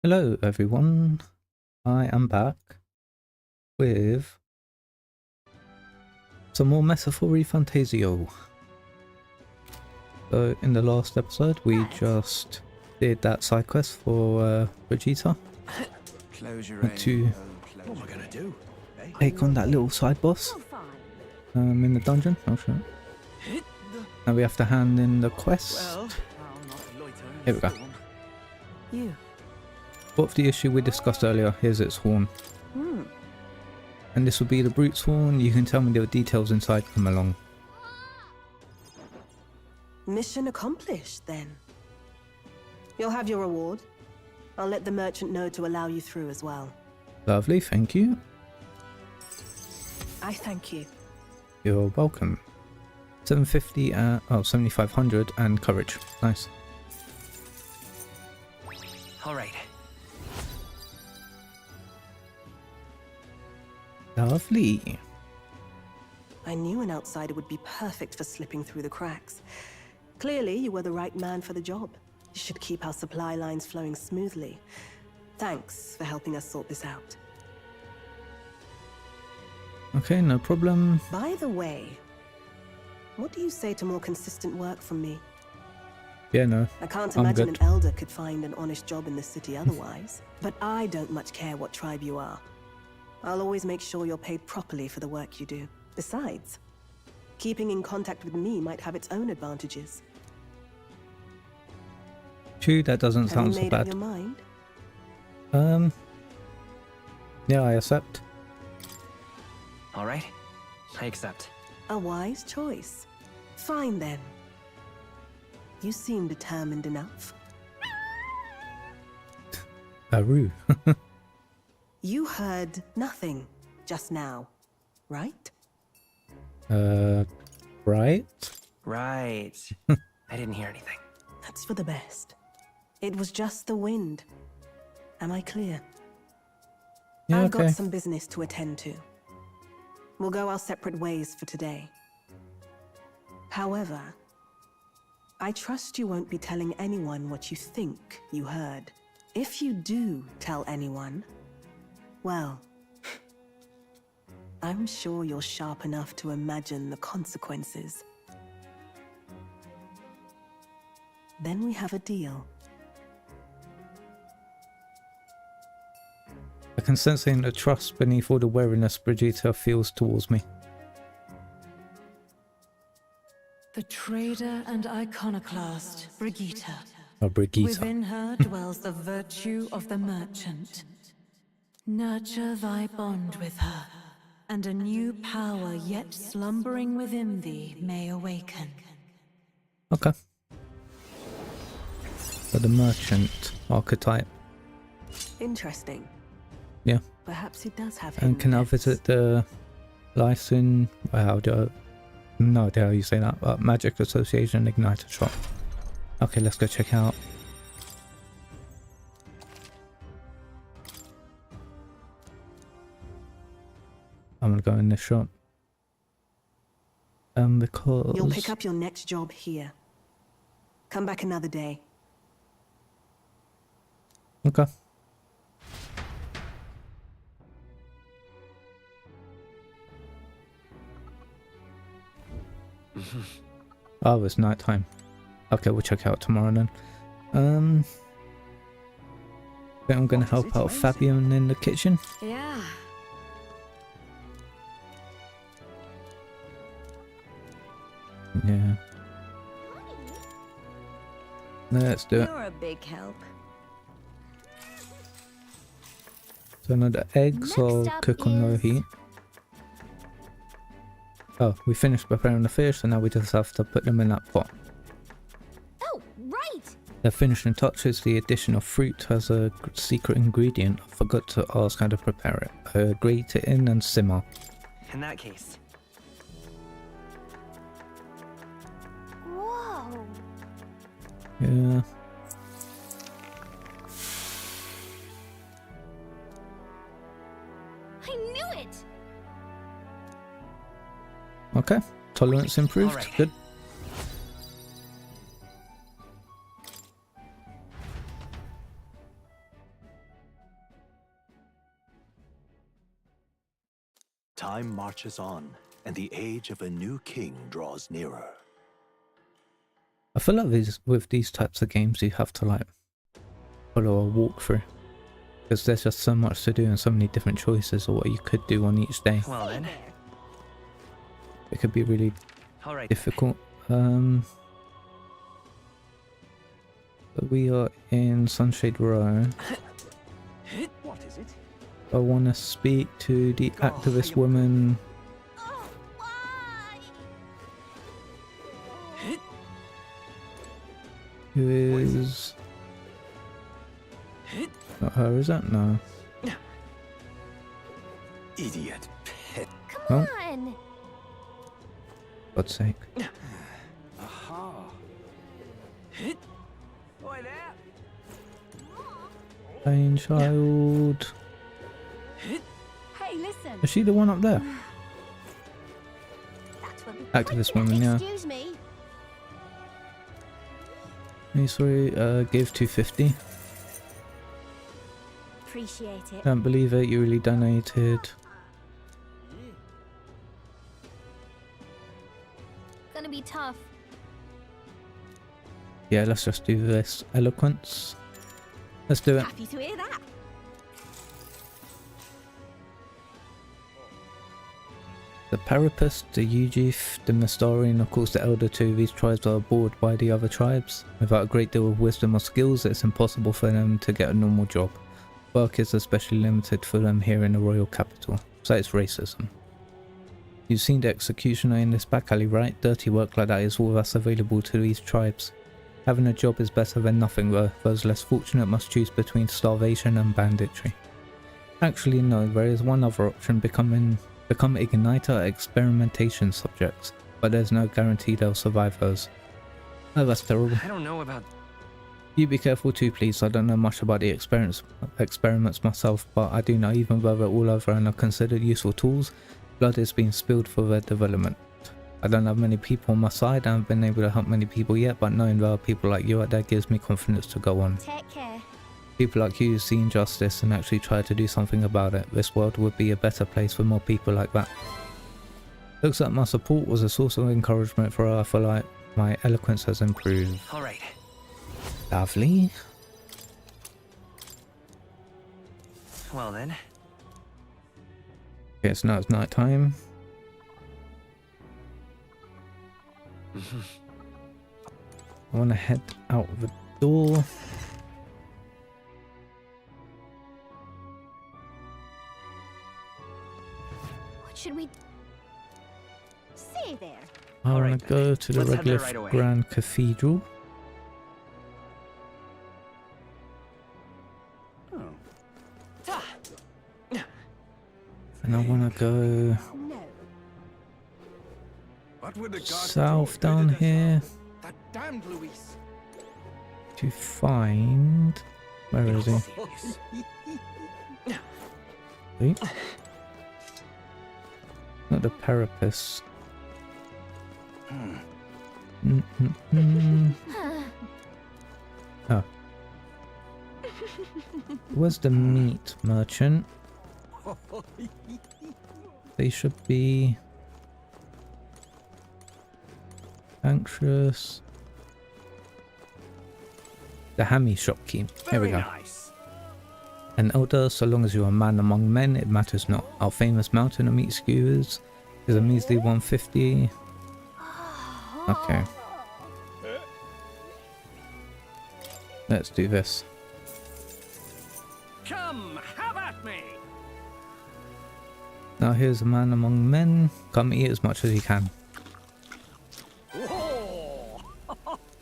Hello everyone, I am back with some more metaphor ReFantazio. So in the last episode we just did that side quest for Vegeta to what am I gonna do? take on that little side boss in the dungeon. Oh shit. Now we have to hand in the quest. Here we go. What of the issue we discussed earlier? Here's its horn. And this will be the brute's horn. You can tell me the details inside. Come along. Mission accomplished, then. You'll have your reward. I'll let the merchant know to allow you through as well. Lovely, thank you. I thank you. You're welcome. 750 oh 7500 and courage. Nice. Alright. Lovely. I knew an outsider would be perfect for slipping through the cracks. Clearly, you were the right man for the job. You should keep our supply lines flowing smoothly. Thanks for helping us sort this out. Okay, no problem. By the way, what do you say to more consistent work from me? Yeah, no. I can't I'm imagine good. an elder could find an honest job in the city otherwise. But I don't much care what tribe you are. I'll always make sure you're paid properly for the work you do. Besides, keeping in contact with me might have its own advantages. Phew, that doesn't Have sound you so made up bad. your mind? Yeah, I accept. Alright. I accept. A wise choice. Fine then. You seem determined enough. Aru. You heard nothing just now, right? Right? Right. I didn't hear anything. That's for the best. It was just the wind. Am I clear? Yeah, I've okay. got some business to attend to. We'll go our separate ways for today. However, I trust you won't be telling anyone what you think you heard. If you do tell anyone, well, I'm sure you're sharp enough to imagine the consequences. Then we have a deal. I can sense the trust beneath all the wariness Vegeta feels towards me. The trader and iconoclast, Brigitte. Oh, Brigitte. Within her dwells the virtue of the merchant. Nurture thy bond with her, and a new power yet slumbering within thee may awaken. Okay. So the merchant archetype. Interesting. Yeah. Perhaps he does have And can I hidden visit the license? How do I... No idea how you say that. Magic Association Igniter Shop. Okay, let's go check out. I'm gonna go in this shop. Because... You'll pick up your next job here. Come back another day. Okay. Oh, it's night time. Okay, we'll check out tomorrow then. I think I'm gonna help out Fabian in the kitchen. Yeah. Yeah. Let's do it. You're a big help. So now the eggs Next I'll up cook on low is- heat. Oh, we finished preparing the fish, so now we just have to put them in that pot. Oh, right. The finishing touch is the addition of fruit as a secret ingredient. I forgot to ask how to prepare it. Grate it in and simmer. In that case. Whoa. Yeah. I knew it. Okay. Tolerance improved. Alright. Good. Time marches on, and the age of a new king draws nearer. I feel like with these types of games, you have to like follow a walkthrough. Because there's just so much to do and so many different choices of what you could do on each day. Well then. It could be really All right. difficult. But we are in Sunshade Row. What is it? I want to speak to the activist woman. Oh, why? Who is... Not her, is that? No. Idiot. Come on. God's sake. Aha. Boy there. Plain child. Hey, listen. Is she the one up there? That will be Activist quick. woman, yeah. Excuse me. Hey, sorry, give 250. Appreciate it. Can't believe it, you really donated. Gonna be tough. Yeah, let's just do this. Eloquence. Let's do it. Happy to hear that. The Parapus, the Ujif, the Mistari, and of course the Elder two, these tribes are abhorred by the other tribes. Without a great deal of wisdom or skills, it's impossible for them to get a normal job. Work is especially limited for them here in the royal capital, so it's racism. You've seen the executioner in this back alley, right? Dirty work like that is all that's available to these tribes. Having a job is better than nothing though. Those less fortunate must choose between starvation and banditry. Actually no, there is one other option, become igniter experimentation subjects, but there's no guarantee they'll survive those. Oh, that's terrible. I don't know about... You be careful too, please. I don't know much about the experiments myself, but I do know even though they're all over and are considered useful tools, blood is being spilled for their development. I don't have many people on my side, I haven't been able to help many people yet, but knowing there are people like you out there gives me confidence to go on. Take care. People like you see injustice and actually try to do something about it. This world would be a better place for more people like that. Looks like my support was a source of encouragement for her. I feel like my eloquence has improved. All right. Lovely. Well then. Okay, so now it's night time. I want to head out the door. What should we say there? I want Alright to go to the Let's head there regular right away. Grand Cathedral. And I want to go No. What would the guard south patrol down treated us here of? That damned Luis. to find... Where is he? See? Not the Parapus. Oh. Where's the meat merchant? They should be anxious. The hammy shopkeep. Here we go. Nice. An elder, so long as you're a man among men, it matters not. Our famous mountain of meat skewers is a measly 150. Okay. Let's do this. Come, have at me. Now here's a man among men. Come eat as much as you can.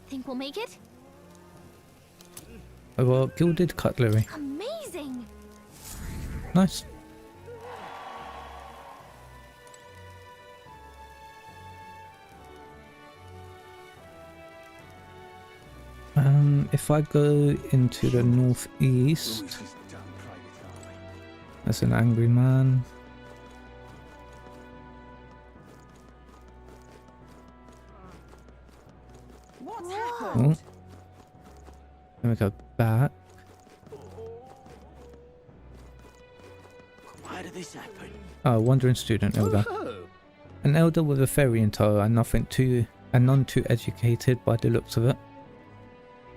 Think we'll make it? Oh, well, gilded cutlery. Amazing! Nice. If I go into the northeast, Luis's damn private army. that's an angry man. What's Oh. happened? Then we go back. Why do did this happen? Oh, wandering student, elder. Oh, An elder with a fairy in tow and none too educated by the looks of it.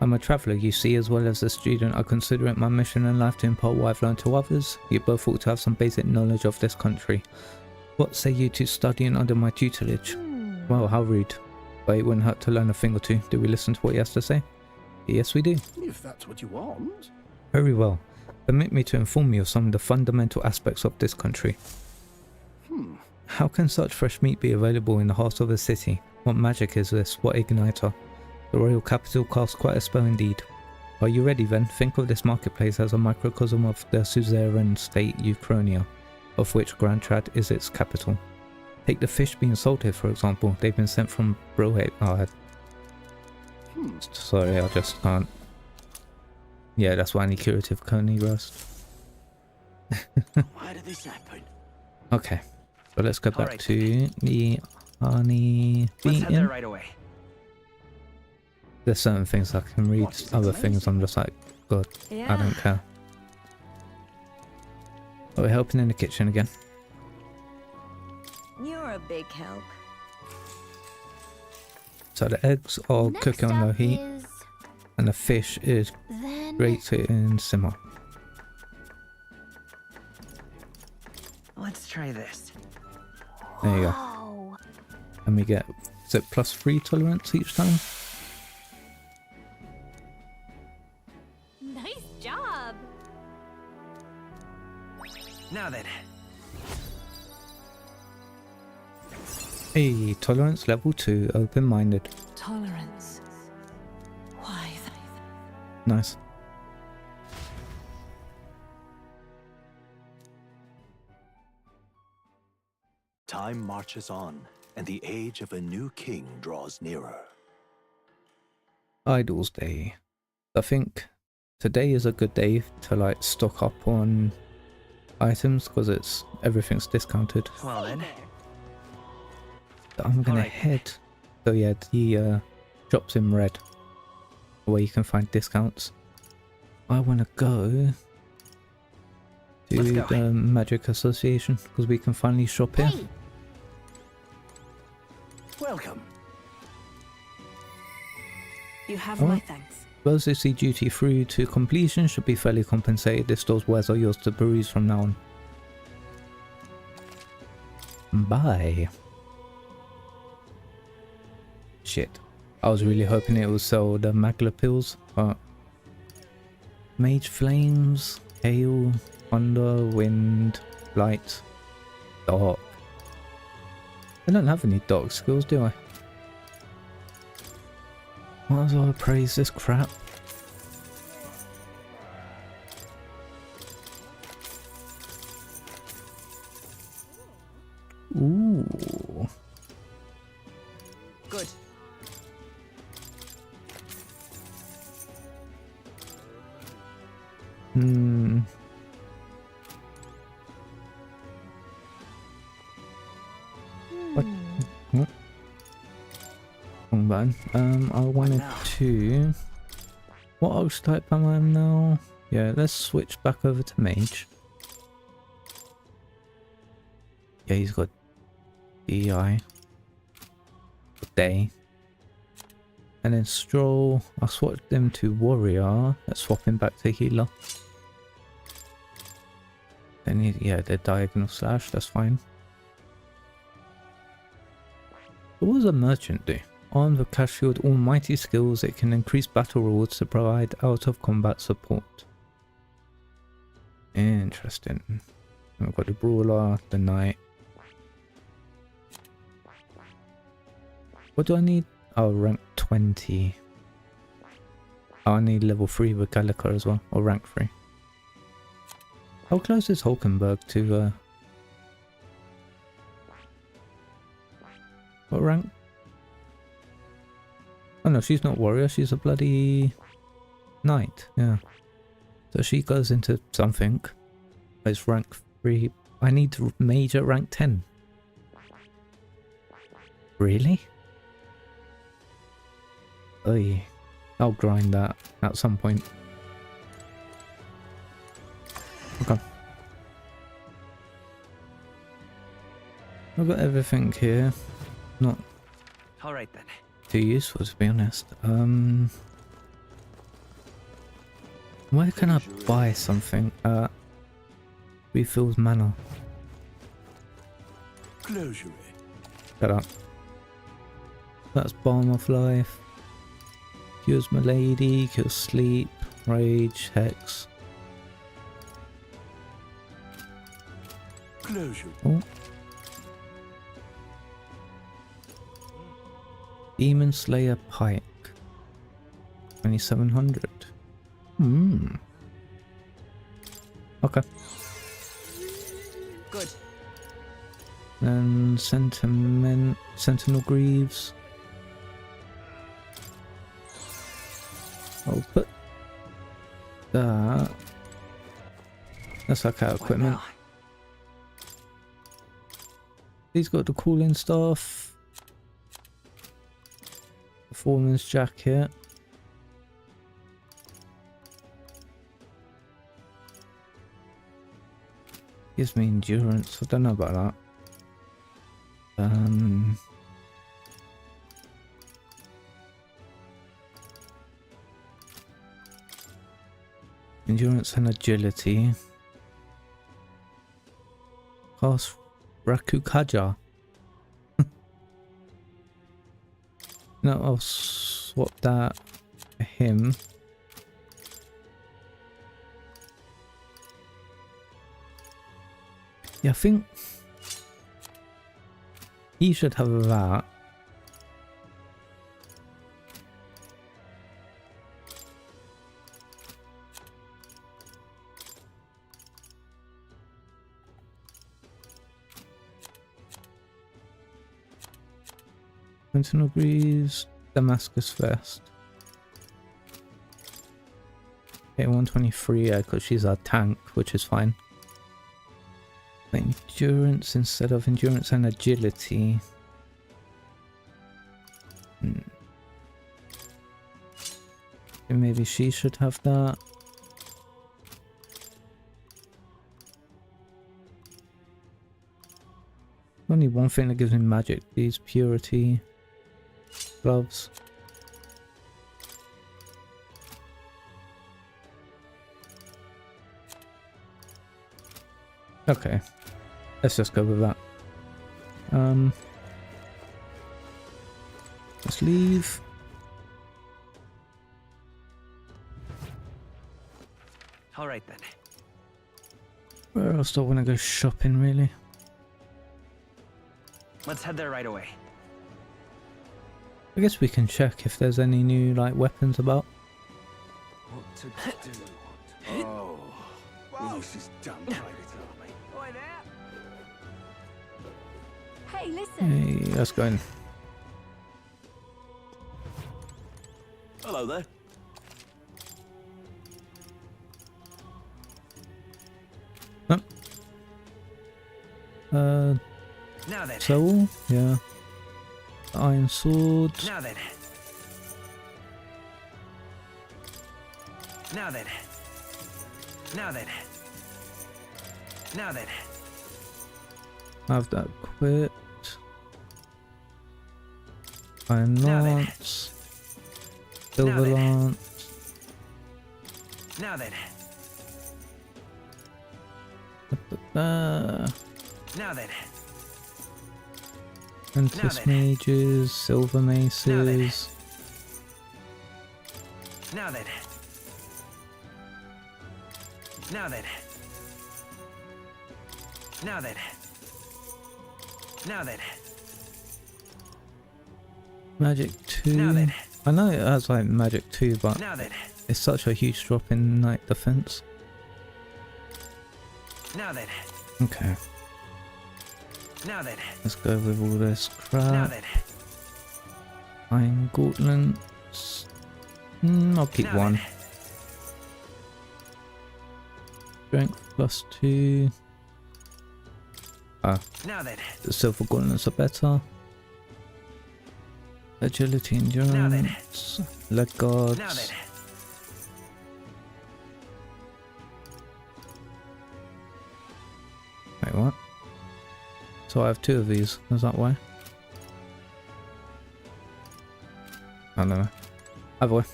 I'm a traveller, you see, as well as a student. I consider it my mission in life to impart what I've learned to others. You both ought to have some basic knowledge of this country. What say you to studying under my tutelage? Well, how rude. But it wouldn't hurt to learn a thing or two. Do we listen to what he has to say? Yes, we do. if that's what you want. Very well. Permit me to inform you of some of the fundamental aspects of this country. How can such fresh meat be available in the heart of a city? What magic is this? What igniter? The royal capital casts quite a spell indeed. Are you ready then? Think of this marketplace as a microcosm of the suzerain state Uchronia, of which Grand Trad is its capital. Take the fish being salted for example. They've been sent from Brohe. Sorry, I just can't. Yeah, that's why I need curative coney roast. Why did this happen? Okay, so let's go back Alright. to the honey Let's head there beacon. right away. There's certain things I can read, What is other things I'm just like, God, I don't care. Oh, we're helping in the kitchen again. You're a big help. So the eggs are Next cooking on low up heat, is and the fish is then grated in simmer. Let's try this. There you go. Wow. And we get, is it +3 tolerance each time? Nice job. Now then. Hey, tolerance level 2, open-minded. Tolerance. Why? Nice. Time marches on, and the age of a new king draws nearer. Idols Day. I think today is a good day to like stock up on items because everything's discounted. Well then. So I'm gonna Alright. head. So yeah, the shop's in red, where you can find discounts. I want to go to Let's go. the Magic Association because we can finally shop here. Hey, Welcome. You have Oh. my thanks. Those who see duty through to completion should be fairly compensated. This store's wares are yours to peruse from now on. Bye. Shit. I was really hoping it would sell the Magla pills, but Mage Flames, Hail, Thunder, Wind, Light, Dark. I don't have any dark skills, do I? Might as well praise this crap. Ooh. Good. Hmm. What? What? Wrong button. I wanted now? to. What archetype am I now? Yeah, let's switch back over to mage. Yeah, he's got DI. Day. And then Stroll, I'll swap them to Warrior. Let's swap him back to Healer. Then yeah, the Diagonal Slash, that's fine. What does a Merchant do? Armed with Cash Shield Almighty skills, it can increase battle rewards to provide out of combat support. Interesting. We've got the Brawler, the Knight. What do I need? Oh, rank 20. Oh, I need level 3 with Gallica as well, or rank 3. How close is Hulkenberg to, what rank? Oh no, she's not warrior, she's a bloody knight, yeah. So she goes into something. It's rank 3. I need mage at rank 10. Really? Oy. I'll grind that at some point. Okay. I've got everything here. Not All right then. too useful to be honest. Where can I buy something at Refills Manor? Closure. Shut up. That's Balm of Life. Cures Malady, cures Sleep, Rage, Hex. Closure. Oh. Demon Slayer Pike. 2700. Okay. Good. Then Sentinel Greaves. I'll put that. That's like our equipment. Wow. He's got the cooling stuff. Performance jacket. Gives me endurance. I don't know about that. Endurance and agility. Cast Rakukaja. No, I'll swap that for him. Yeah, I think he should have that. Sentinel Breeze, Damascus Vest. Okay, 123, yeah, because she's our tank, which is fine. Endurance instead of endurance and agility. Maybe she should have that. Only one thing that gives me magic. These purity gloves. Okay, let's just go with that. Let's leave. All right then. Where else do I want to go shopping, really? Let's head there right away. I guess we can check if there's any new like weapons about. What to do? Oh, this is done. Boy, there. Hey, listen. Hey, let's go in. Hello there. Now then. Soul, yeah. Iron sword. Now then. Now then. Now then. Now then. Have that equipped. Iron Now then. lance. Silver then. lance. Now then. Now then. Apprentice then. mages, silver maces. Now then. Now then. Now then. Now then. Magic 2. Now then. I know it has like magic 2, but Now then. it's such a huge drop in night defense. Now then. Okay, Now then. let's go with all this Now crap. then. Iron gauntlets. I'll keep Now one. then. Strength +2. Now then. The silver gauntlets are better. Agility, endurance, leg guards. Now then. Wait, what? So I have 2 of these. Is that why? I don't know. Either way.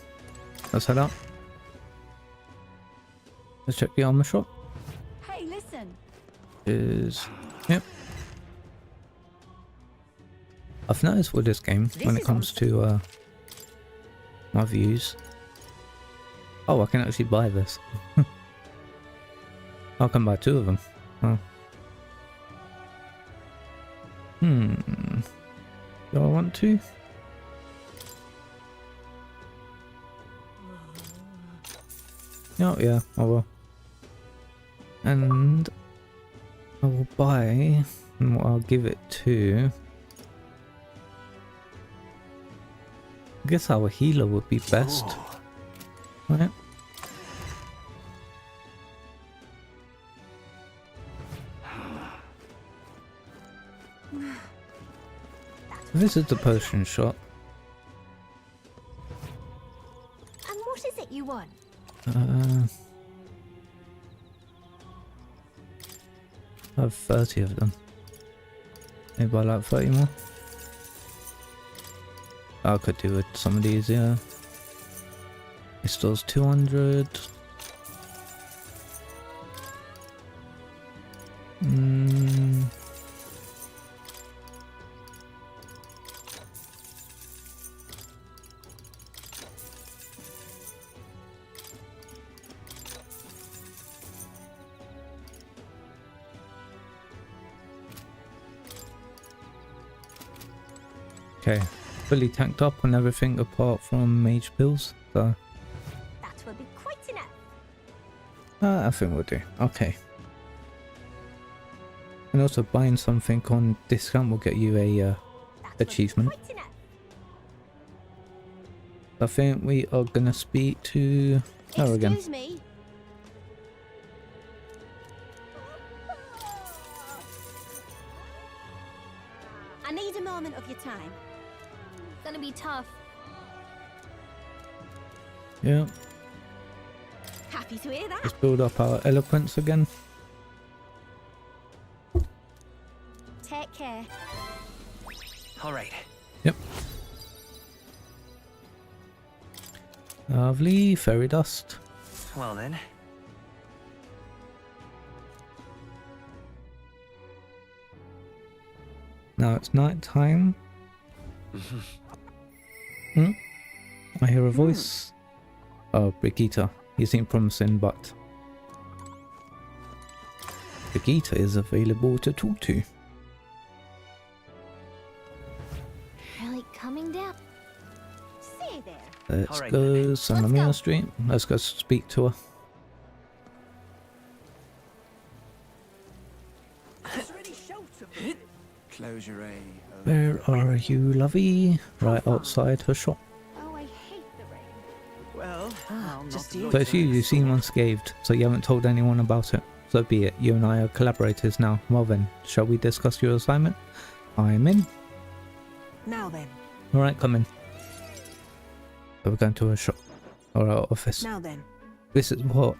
Let's head out. Let's check the armor shop. Hey, listen. Yep. I've noticed with this game, when it comes to my views. Oh, I can actually buy this. I can buy 2 of them. Oh. Do I want to? Oh yeah, I will. And I will buy, and what I'll give it to. I guess our healer would be best. Right. This is the potion shop. And what is it you want? I have 30 of them. Maybe I like 30 more. I could do with some of these, yeah. It stores 200. Okay, fully tanked up on everything apart from mage pills, so That will be quite enough. I think we'll do. Okay. And also buying something on discount will get you a That will be achievement. quite enough. I think we are gonna speak to her again. Excuse me. I need a moment of your time. Gonna be tough. Yeah, Happy to hear that. let's build up our eloquence again. Take care. All right. Yep. Lovely, fairy dust. Well then. Now it's night time. I hear a voice. Oh, Brigitte. You seem promising, but Brigitte is available to talk to. Really coming down. See there. Let's Alright go then. Sanamina go. Street. Let's go speak to her. Close your eye. Where are you, lovey? Right outside her shop. Oh, I hate the rain. Well, I'll just not you. look So it's you, you seem unscathed, so you haven't told anyone about it. So be it, you and I are collaborators now. Well then, shall we discuss your assignment? I'm in. Now then. Alright, come in. So we're going to her shop. Or our office. Now then. This is what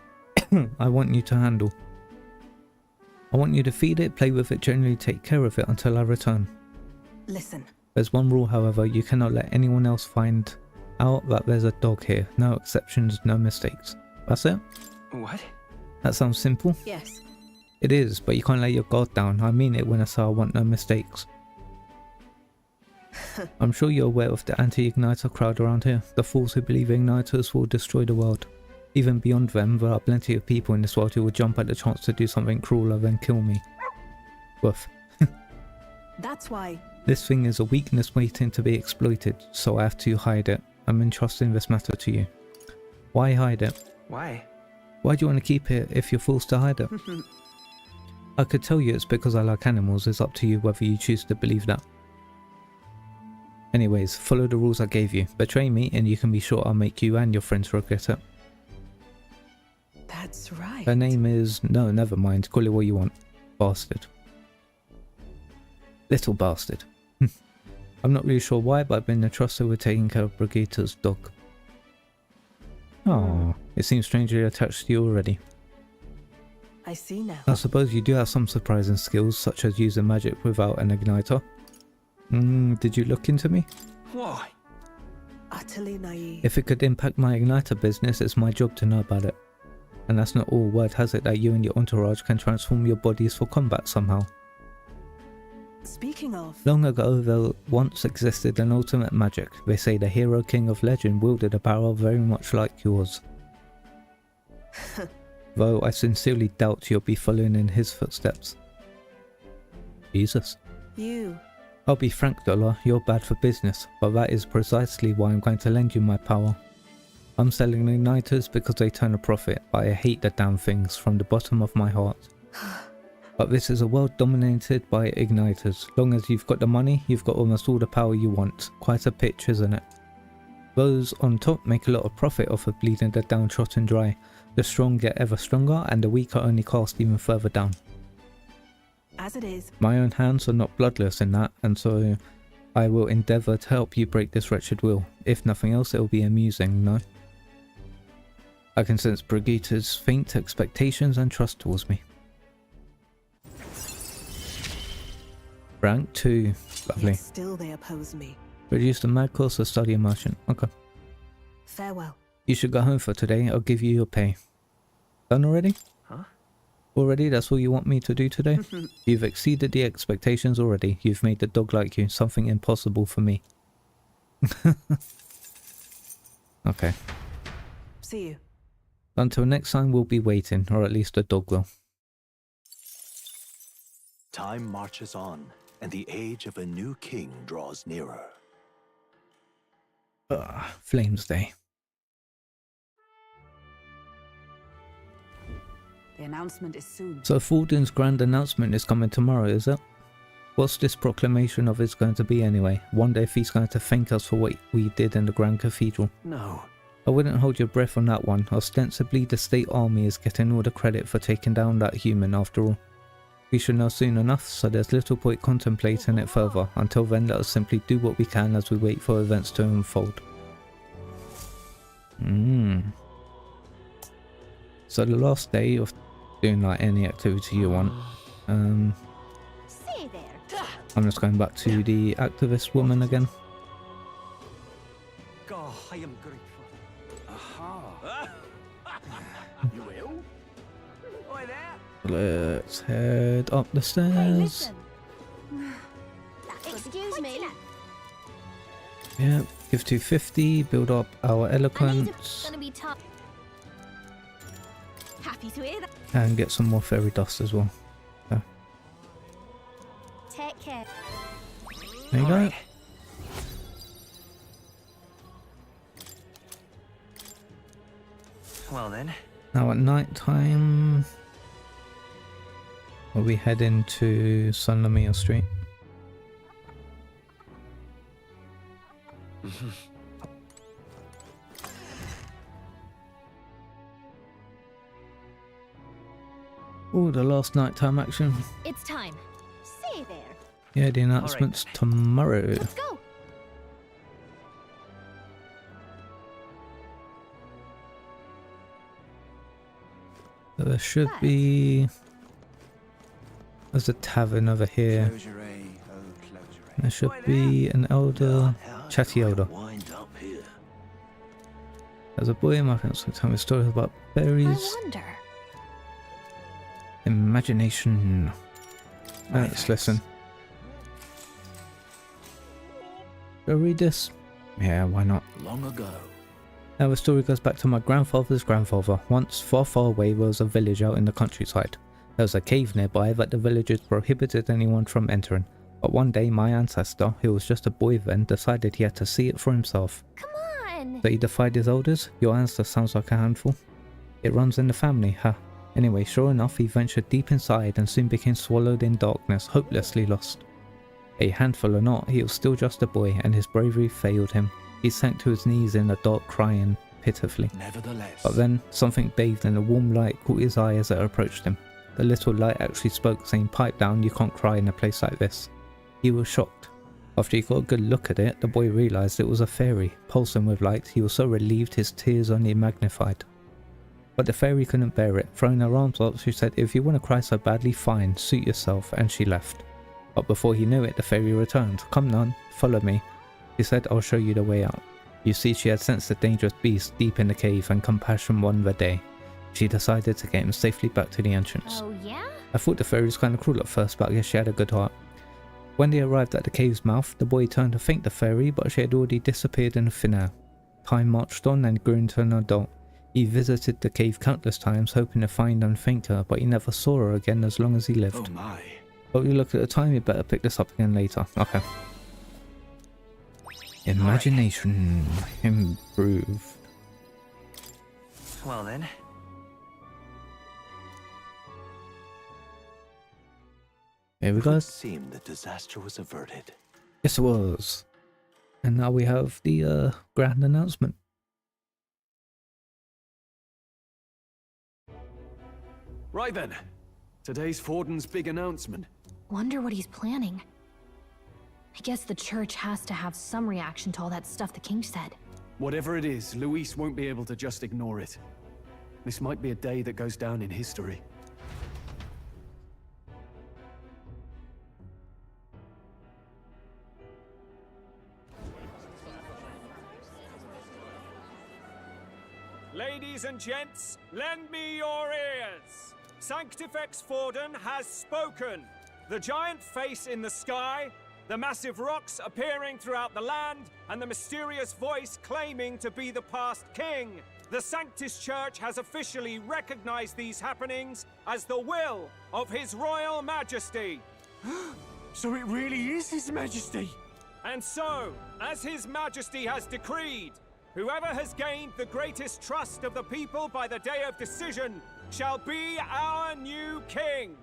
I want you to handle. I want you to feed it, play with it, generally take care of it until I return. Listen. There's one rule, however, you cannot let anyone else find out that there's a dog here. No exceptions, no mistakes. That's it? What? That sounds simple. Yes. It is, but you can't let your guard down. I mean it when I say I want no mistakes. I'm sure you're aware of the anti-igniter crowd around here. The fools who believe igniters will destroy the world. Even beyond them, there are plenty of people in this world who will jump at the chance to do something crueler than kill me. Woof. That's why. This thing is a weakness waiting to be exploited, so I have to hide it. I'm entrusting this matter to you. Why hide it? Why? Why do you want to keep it if you're forced to hide it? I could tell you it's because I like animals. It's up to you whether you choose to believe that. Anyways, follow the rules I gave you. Betray me and you can be sure I'll make you and your friends regret it. That's right. Her name is... No, never mind. Call it what you want. Bastard. Little bastard. I'm not really sure why, but I've been entrusted with taking care of Brigitte's dog. Oh, it seems strangely attached to you already. I I see now. I suppose you do have some surprising skills, such as using magic without an igniter. Did you look into me? Why? Utterly naive. If it could impact my igniter business, it's my job to know about it. And that's not all. Word has it that you and your entourage can transform your bodies for combat somehow. Speaking of, Long ago, there once existed an ultimate magic. They say the hero king of legend wielded a power very much like yours. Though I sincerely doubt you'll be following in his footsteps. Jesus. you. I'll be frank, Dollar, you're bad for business, but that is precisely why I'm going to lend you my power. I'm selling igniters because they turn a profit, but I hate the damn things from the bottom of my heart. But this is a world dominated by igniters. Long as you've got the money, you've got almost all the power you want. Quite a pitch, isn't it? Those on top make a lot of profit off of bleeding the downtrodden dry. The strong get ever stronger, and the weak are only cast even further down. As it is. My own hands are not bloodless in that, and so I will endeavour to help you break this wretched will. If nothing else, it will be amusing, no? I can sense Brigitte's faint expectations and trust towards me. Rank 2. Lovely. Yet still they oppose me. Reduce the mad course of study immersion. Okay. Farewell. You should go home for today. I'll give you your pay. Done already? Huh? Already? That's all you want me to do today? You've exceeded the expectations already. You've made the dog like you. Something impossible for me. Okay. See you. Until next time, we'll be waiting. Or at least the dog will. Time marches on, and the age of a new king draws nearer. Flames Day. The announcement is soon. So Fordin's grand announcement is coming tomorrow, is it? What's this proclamation of it's going to be anyway? Wonder if he's going to thank us for what we did in the Grand Cathedral. No. I wouldn't hold your breath on that one. Ostensibly the state army is getting all the credit for taking down that human after all. We should know soon enough, so there's little point contemplating it further. Until then, let us simply do what we can as we wait for events to unfold. So the last day of doing like any activity you want. Stay there. I'm just going back to the activist woman again. God, I am grateful. Aha. You will? Oi there. Let's head up the Hey, stairs. listen. Excuse me. Yep, give 250, build up our eloquence, Gonna be tough. Happy to hear that. and get some more fairy dust as well. Take care. There you go. Alright. Well then. Now at night time, we'll be heading to San Lamia Street. Oh, the last nighttime action. It's time. Stay there. Yeah, the announcements tomorrow. Let's go. So there should be... There's a tavern over here. There should be an elder, chatty elder. There's a boy in my parents who tell me stories about berries. I wonder. Imagination. Let's listen. Shall I read this? Yeah, why not? Long ago, Now the story goes back to my grandfather's grandfather. Once, far, far away, there was a village out in the countryside. There was a cave nearby that the villagers prohibited anyone from entering. But one day, my ancestor, who was just a boy then, decided he had to see it for himself. Come on. So he defied his elders? Your answer sounds like a handful. It runs in the family, huh? Anyway, sure enough, he ventured deep inside and soon became swallowed in darkness, hopelessly lost. A handful or not, he was still just a boy, and his bravery failed him. He sank to his knees in the dark, crying pitifully. nevertheless, But then, something bathed in a warm light caught his eye as it approached him. The little light actually spoke, saying, "Pipe down, you can't cry in a place like this." He was shocked. After he got a good look at it, the boy realised it was a fairy. Pulsing with light, he was so relieved his tears only magnified. But the fairy couldn't bear it. Throwing her arms up, she said, "If you want to cry so badly, fine, suit yourself," and she left. But before he knew it, the fairy returned. "Come nun, follow me," she said, "I'll show you the way out." You see, she had sensed the dangerous beast deep in the cave, and compassion won the day. She decided to get him safely back to the entrance. Oh, yeah? I thought the fairy was kind of cruel at first, but I guess she had a good heart. When they arrived at the cave's mouth, the boy turned to thank the fairy, but she had already disappeared in the thin air. Time marched on and grew into an adult. He visited the cave countless times, hoping to find and thank her, but he never saw her again as long as he lived. Oh my. But we look at the time, you better pick this up again later. Okay. Imagination improved. Well then. Here we It go. would seem the disaster was averted. Yes, it was. And now we have the grand announcement. Right then. Today's Forden's big announcement. Wonder what he's planning. I guess the church has to have some reaction to all that stuff the king said. Whatever it is, Luis won't be able to just ignore it. This might be a day that goes down in history. Ladies and gents, lend me your ears. Sanctifex Forden has spoken. The giant face in the sky, the massive rocks appearing throughout the land, and the mysterious voice claiming to be the past king. The Sanctus Church has officially recognized these happenings as the will of His Royal Majesty. So it really is His Majesty! And so, as His Majesty has decreed, whoever has gained the greatest trust of the people by the day of decision shall be our new king.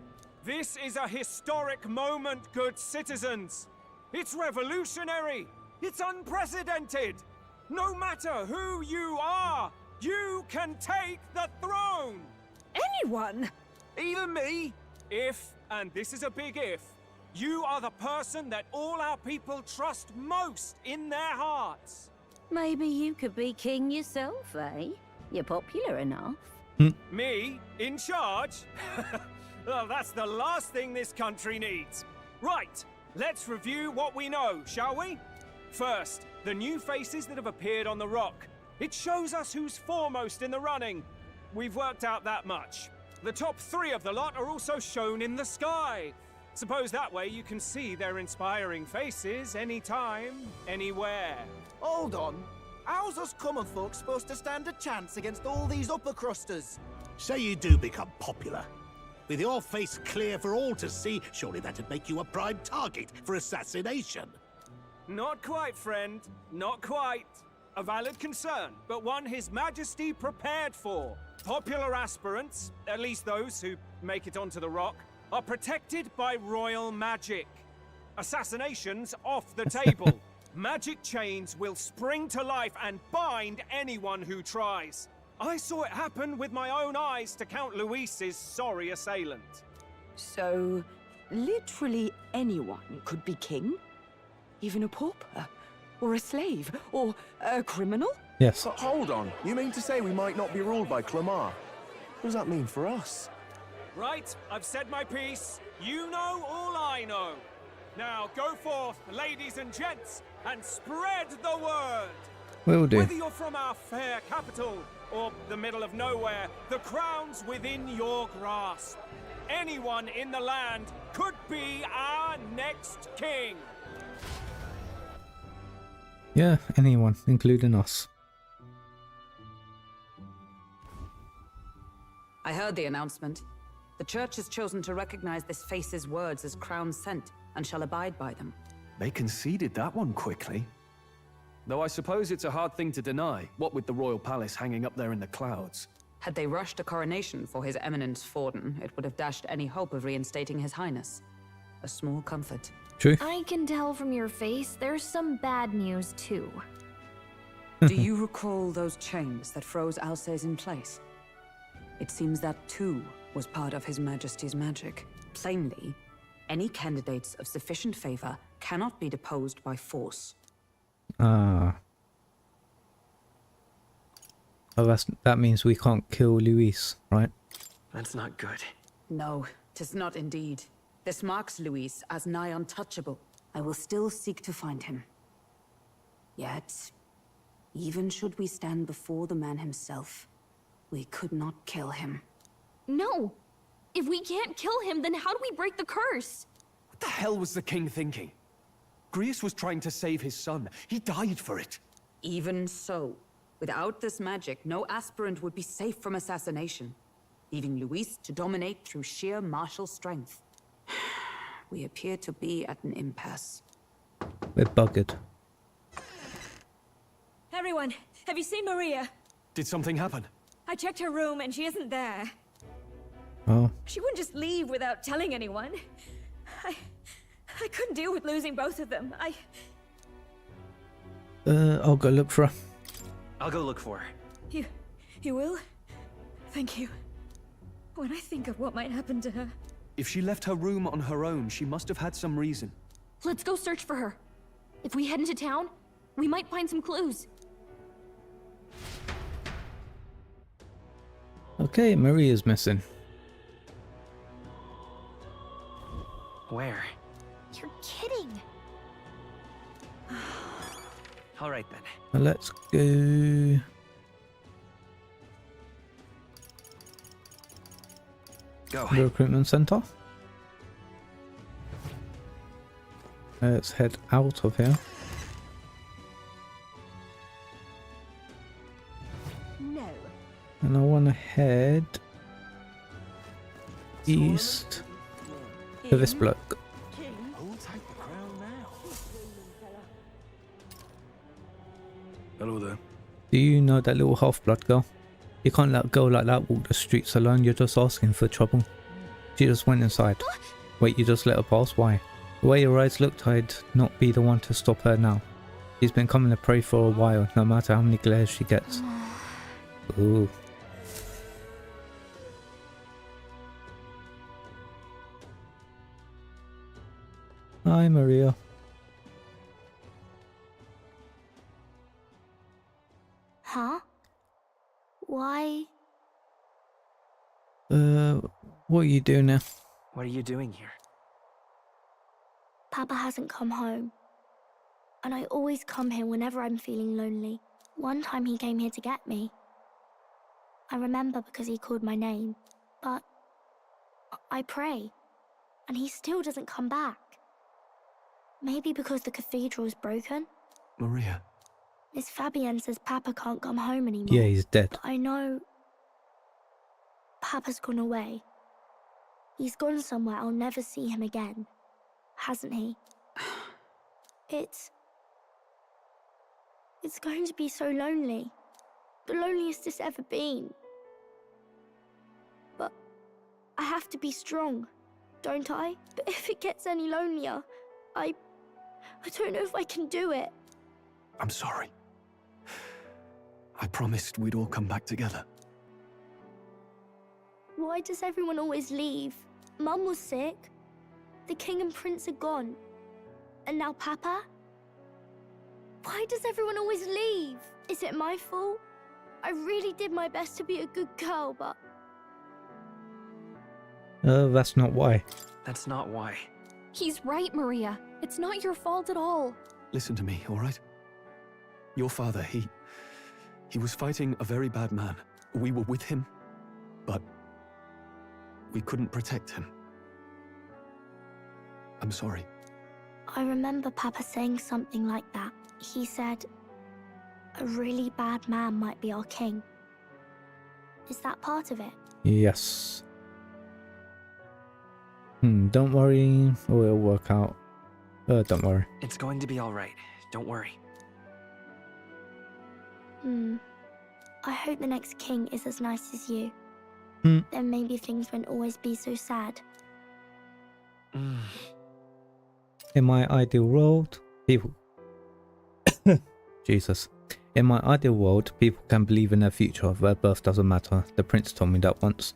This is a historic moment, good citizens. It's revolutionary. It's unprecedented. No matter who you are, you can take the throne. Anyone? Even me? If, and this is a big if, you are the person that all our people trust most in their hearts. Maybe you could be king yourself, eh? You're popular enough. Me? In charge? Well, that's the last thing this country needs. Right, let's review what we know, shall we? First, the new faces that have appeared on the rock. It shows us who's foremost in the running. We've worked out that much. The top 3 of the lot are also shown in the sky. Suppose that way you can see their inspiring faces anytime, anywhere. Hold on. How's us common folk supposed to stand a chance against all these upper crusters? Say you do become popular. With your face clear for all to see, surely that'd make you a prime target for assassination. Not quite, friend. Not quite. A valid concern, but one His Majesty prepared for. Popular aspirants, at least those who make it onto the rock, are protected by royal magic. Assassinations off the table. Magic chains will spring to life and bind anyone who tries. I saw it happen with my own eyes to Count Luis's sorry assailant. So, literally anyone could be king? Even a pauper? Or a slave? Or a criminal? Yes. Hold on. You mean to say we might not be ruled by Clamar? What does that mean for us? Right, I've said my piece. You know all I know. Now go forth, ladies and gents, and spread the word. Will do. Whether you're from our fair capital or the middle of nowhere, the crown's within your grasp. Anyone in the land could be our next king. Yeah, anyone, including us. I heard the announcement. The church has chosen to recognize this face's words as crown sent and shall abide by them. They conceded that one quickly. Though I suppose it's a hard thing to deny, what with the royal palace hanging up there in the clouds. Had they rushed a coronation for His Eminence Forden, it would have dashed any hope of reinstating His Highness. A small comfort. True. I can tell from your face there's some bad news too. Do you recall those chains that froze Alsace in place? It seems that too was part of His Majesty's magic. Plainly, any candidates of sufficient favor cannot be deposed by force. Ah. Oh, that means we can't kill Luis, right? That's not good. No, 'tis not indeed. This marks Luis as nigh untouchable. I will still seek to find him. Yet, even should we stand before the man himself, we could not kill him. No! If we can't kill him, then how do we break the curse? What the hell was the king thinking? Grius was trying to save his son. He died for it. Even so, without this magic, no aspirant would be safe from assassination, leaving Luis to dominate through sheer martial strength. We appear to be at an impasse. We're buggered. Everyone, have you seen Maria? Did something happen? I checked her room and she isn't there. Oh. She wouldn't just leave without telling anyone. I couldn't deal with losing both of them. I'll go look for her. I'll go look for her. You will? Thank you. When I think of what might happen to her... If she left her room on her own, she must have had some reason. Let's go search for her. If we head into town, we might find some clues. Okay, Maria's missing. Where? You're kidding. All right then. Now let's go. Go. The recruitment center. Let's head out of here. No. And I want to head east to this bloke. Who'll take the crown now? Hello there. Do you know that little half-blood girl? You can't let a girl like that walk the streets alone. You're just asking for trouble. She just went inside. Wait, you just let her pass? Why? The way your eyes looked, I'd not be the one to stop her now. She's been coming to pray for a while, no matter how many glares she gets. Ooh. Hi, Maria. Huh? Why? What are you doing now? What are you doing here? Papa hasn't come home. And I always come here whenever I'm feeling lonely. One time he came here to get me. I remember because he called my name. But I pray. And he still doesn't come back. Maybe because the cathedral is broken? Maria. Miss Fabienne says Papa can't come home anymore. Yeah, he's dead. But I know... Papa's gone away. He's gone somewhere I'll never see him again. Hasn't he? It's going to be so lonely. The loneliest it's ever been. But I have to be strong, don't I? But if it gets any lonelier, I don't know if I can do it. I'm sorry. I promised we'd all come back together. Why does everyone always leave? Mum was sick. The king and prince are gone. And now Papa? Why does everyone always leave? Is it my fault? I really did my best to be a good girl, but... That's not why. That's not why. He's right, Maria. It's not your fault at all. Listen to me, all right? Your father, he was fighting a very bad man. We were with him, but we couldn't protect him. I'm sorry. I remember Papa saying something like that. He said, a really bad man might be our king. Is that part of it? Yes. Don't worry, it'll work out. Don't worry. It's going to be all right. Don't worry. I hope the next king is as nice as you. Hmm. Then maybe things won't always be so sad. In my ideal world, people... Jesus. In my ideal world, people can believe in their future. Their birth doesn't matter. The prince told me that once.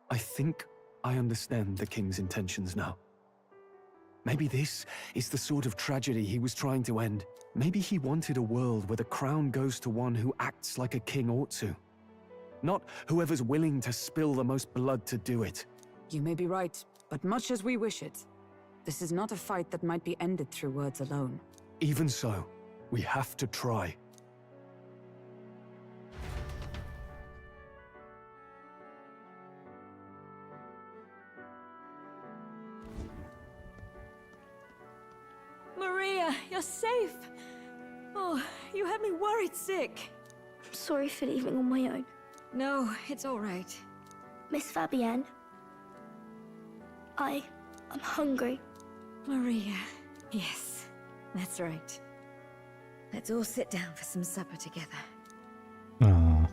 I think I understand the king's intentions now. Maybe this is the sort of tragedy he was trying to end. Maybe he wanted a world where the crown goes to one who acts like a king ought to. Not whoever's willing to spill the most blood to do it. You may be right, but much as we wish it, this is not a fight that might be ended through words alone. Even so, we have to try. Maria, you're safe! Oh, you had me worried sick. Sorry for leaving on my own. No, it's all right. Miss Fabienne, I'm hungry. Maria, yes, that's right. Let's all sit down for some supper together. Aww.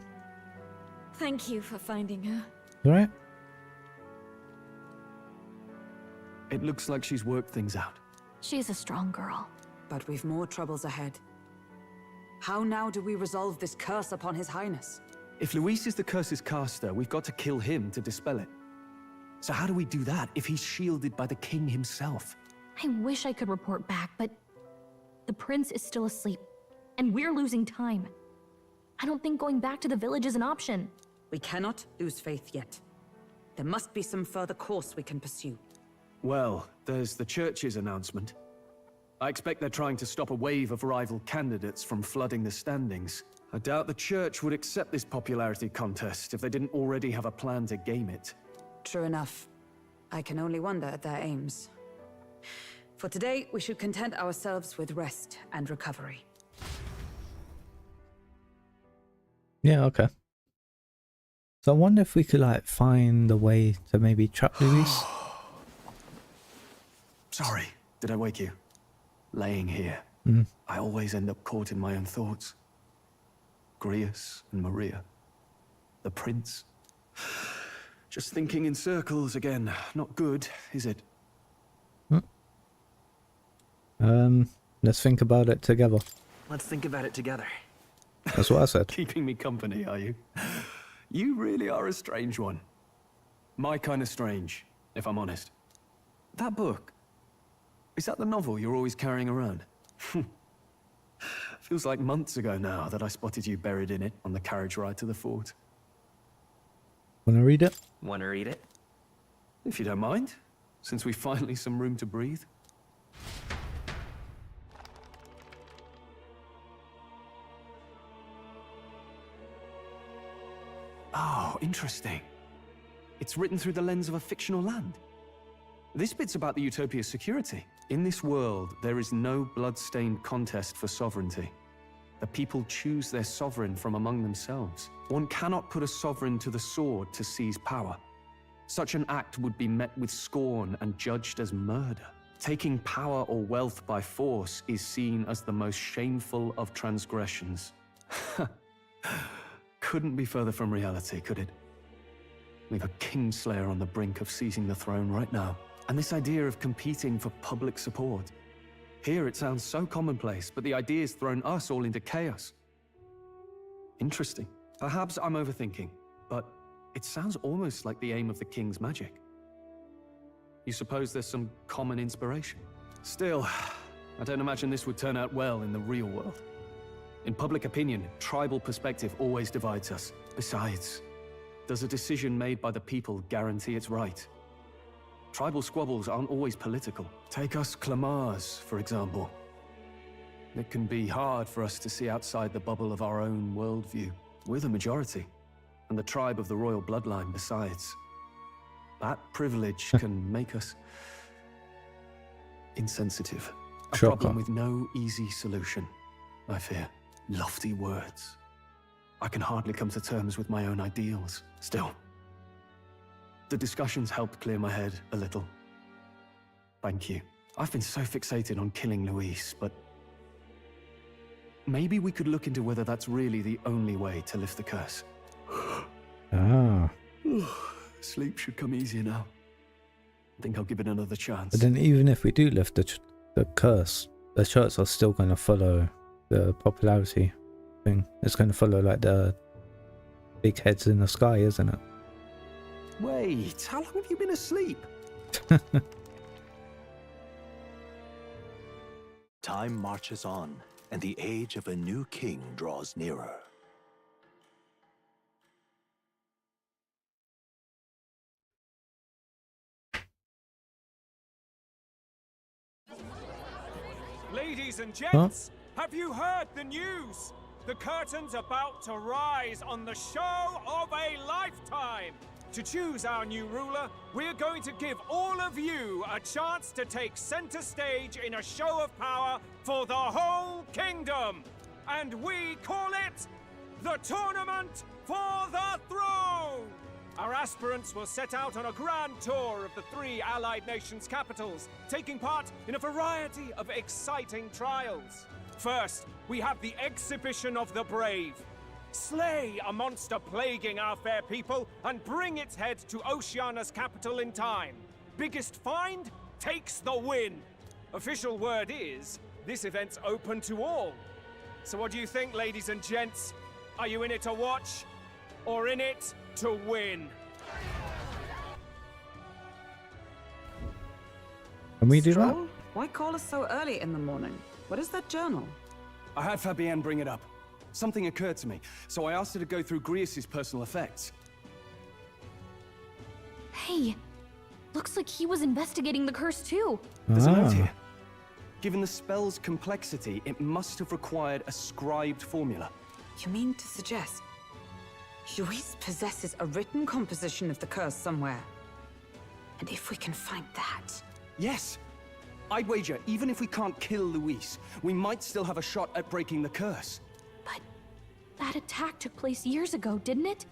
Thank you for finding her. Alright. It looks like she's worked things out. She's a strong girl. But we've more troubles ahead. How now do we resolve this curse upon His Highness? If Luis is the curse's caster, we've got to kill him to dispel it. So how do we do that if he's shielded by the king himself? I wish I could report back, but the prince is still asleep, and we're losing time. I don't think going back to the village is an option. We cannot lose faith yet. There must be some further course we can pursue. Well, there's the church's announcement. I expect they're trying to stop a wave of rival candidates from flooding the standings. I doubt the church would accept this popularity contest if they didn't already have a plan to game it. True enough. I can only wonder at their aims. For today, we should content ourselves with rest and recovery. Yeah, okay. So I wonder if we could like find a way to maybe trap Luis. Sorry, did I wake you? Laying here, I always end up caught in my own thoughts. Grius and Maria. The prince. Just thinking in circles again. Not good, is it? Let's think about it together. Let's think about it together. That's what I said. Keeping me company, are you? You really are a strange one. My kind of strange, if I'm honest. That book, is that the novel you're always carrying around? Feels like months ago now that I spotted you buried in it on the carriage ride to the fort. Wanna read it? Want to read it? If you don't mind, since we've finally some room to breathe. Oh, interesting. It's written through the lens of a fictional land. This bit's about the Utopia's security. In this world, there is no blood-stained contest for sovereignty. The people choose their sovereign from among themselves. One cannot put a sovereign to the sword to seize power. Such an act would be met with scorn and judged as murder. Taking power or wealth by force is seen as the most shameful of transgressions. Couldn't be further from reality, could it? We've a kingslayer on the brink of seizing the throne right now. And this idea of competing for public support. Here it sounds so commonplace, but the idea's thrown us all into chaos. Interesting. Perhaps I'm overthinking, but it sounds almost like the aim of the king's magic. You suppose there's some common inspiration? Still, I don't imagine this would turn out well in the real world. In public opinion, tribal perspective always divides us. Besides, does a decision made by the people guarantee it's right? Tribal squabbles aren't always political. Take us Clamars, for example. It can be hard for us to see outside the bubble of our own worldview. We're the majority, and the tribe of the royal bloodline besides. That privilege can make us insensitive. A problem with no easy solution, I fear. Lofty words. I can hardly come to terms with my own ideals. Still, the discussions helped clear my head a little. Thank you. I've been so fixated on killing Luis, but maybe we could look into whether that's really the only way to lift the curse. Ah. Sleep should come easier now. I think I'll give it another chance. But then even if we do lift the curse, the church are still going to follow the popularity thing. It's going to follow like the big heads in the sky, isn't it? Wait, how long have you been asleep? Time marches on, and the age of a new king draws nearer. Ladies and gents, have you heard the news? The curtain's about to rise on the show of a lifetime. To choose our new ruler, we're going to give all of you a chance to take center stage in a show of power for the whole kingdom. And we call it the Tournament for the Throne! Our aspirants will set out on a grand tour of the 3 allied nations' capitals, taking part in a variety of exciting trials. First, we have the Exhibition of the Brave. Slay a monster plaguing our fair people and bring its head to Oceania's capital in time. Biggest find takes the win. Official word is, this event's open to all. So what do you think, ladies and gents? Are you in it to watch, or in it to win? Can we do that? Stroll? Why call us so early in the morning? What is that journal? I had Fabienne bring it up. Something occurred to me, so I asked her to go through Grius' personal effects. Hey, looks like he was investigating the curse too. There's a note here. Given the spell's complexity, it must have required a scribed formula. You mean to suggest Luis possesses a written composition of the curse somewhere? And if we can find that... Yes! I'd wager, even if we can't kill Luis, we might still have a shot at breaking the curse. But that attack took place years ago, didn't it?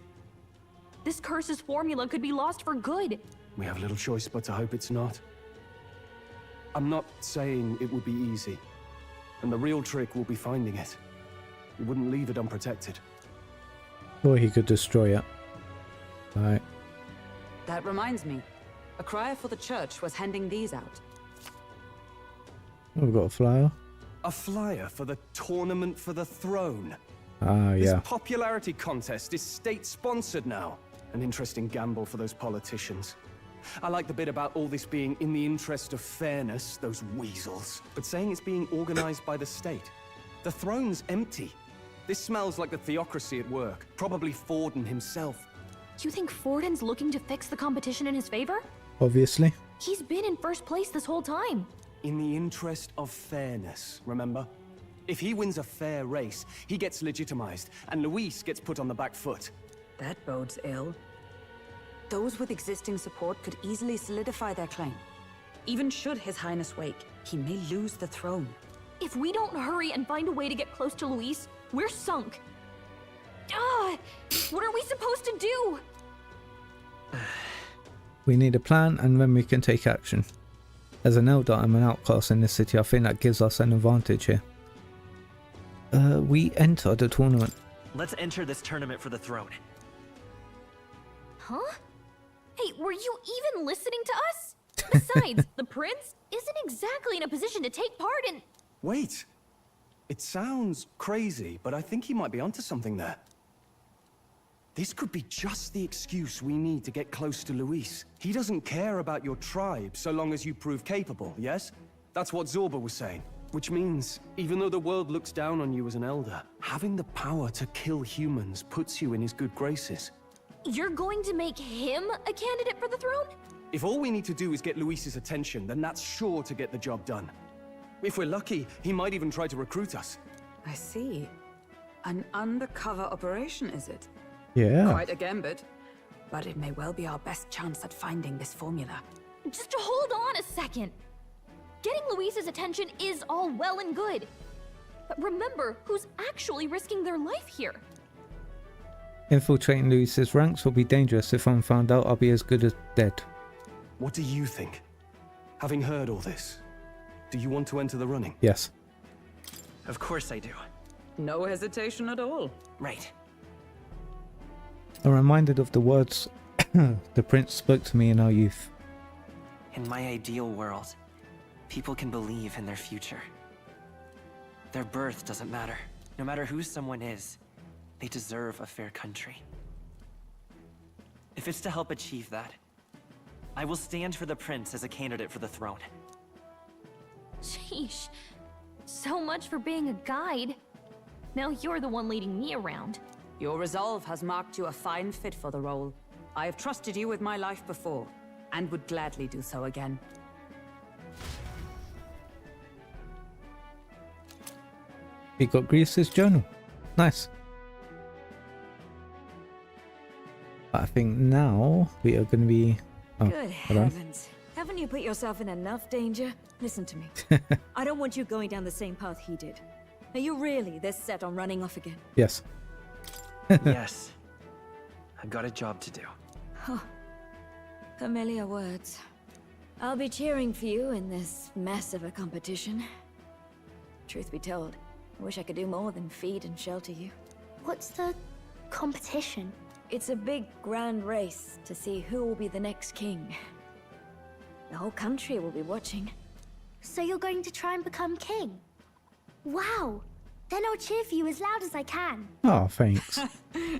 This curse's formula could be lost for good. We have little choice but to hope it's not. I'm not saying it would be easy. And the real trick will be finding it. We wouldn't leave it unprotected. Or he could destroy it. Right. That reminds me. A crier for the church was handing these out. Oh, we've got a flyer. A flyer for the Tournament for the Throne. Ah, yeah. This popularity contest is state-sponsored now. An interesting gamble for those politicians. I like the bit about all this being in the interest of fairness, those weasels. But saying it's being organized by the state. The throne's empty. This smells like the theocracy at work. Probably Forden himself. You think Forden's looking to fix the competition in his favor? Obviously. He's been in first place this whole time. In the interest of fairness, remember? If he wins a fair race, he gets legitimized, and Luis gets put on the back foot. That bodes ill. Those with existing support could easily solidify their claim. Even should His Highness wake, he may lose the throne. If we don't hurry and find a way to get close to Luis, we're sunk. What are we supposed to do? We need a plan, and then we can take action. As an elder, I'm an outcast in this city. I think that gives us an advantage here. We enter the tournament. Let's enter this tournament for the throne. Huh? Hey, were you even listening to us? Besides, the prince isn't exactly in a position to take part in... Wait. It sounds crazy, but I think he might be onto something there. This could be just the excuse we need to get close to Luis. He doesn't care about your tribe so long as you prove capable, yes? That's what Zorba was saying. Which means, even though the world looks down on you as an elder, having the power to kill humans puts you in his good graces. You're going to make him a candidate for the throne? If all we need to do is get Luis's attention, then that's sure to get the job done. If we're lucky, he might even try to recruit us. I see. An undercover operation, is it? Yeah. Quite a gambit. But it may well be our best chance at finding this formula. Just hold on a second. Getting Luis's attention is all well and good. But remember who's actually risking their life here. Infiltrating Luis's ranks will be dangerous. If I'm found out, I'll be as good as dead. What do you think? Having heard all this, do you want to enter the running? Yes. Of course I do. No hesitation at all. Right. I'm reminded of the words the prince spoke to me in our youth. In my ideal world, people can believe in their future. Their birth doesn't matter. No matter who someone is, they deserve a fair country. If it's to help achieve that, I will stand for the prince as a candidate for the throne. Sheesh. So much for being a guide. Now you're the one leading me around. Your resolve has marked you a fine fit for the role. I have trusted you with my life before, and would gladly do so again. We got Grease's journal. Nice. I think now we are going to be... Oh, Good heavens. Haven't you put yourself in enough danger? Listen to me. I don't want you going down the same path he did. Are you really this set on running off again? Yes. Yes. I've got a job to do. Oh, familiar words. I'll be cheering for you in this mess of a competition. Truth be told, I wish I could do more than feed and shelter you. What's the competition? It's a big, grand race to see who will be the next king. The whole country will be watching. So you're going to try and become king? Wow! Then I'll cheer for you as loud as I can. Oh, thanks.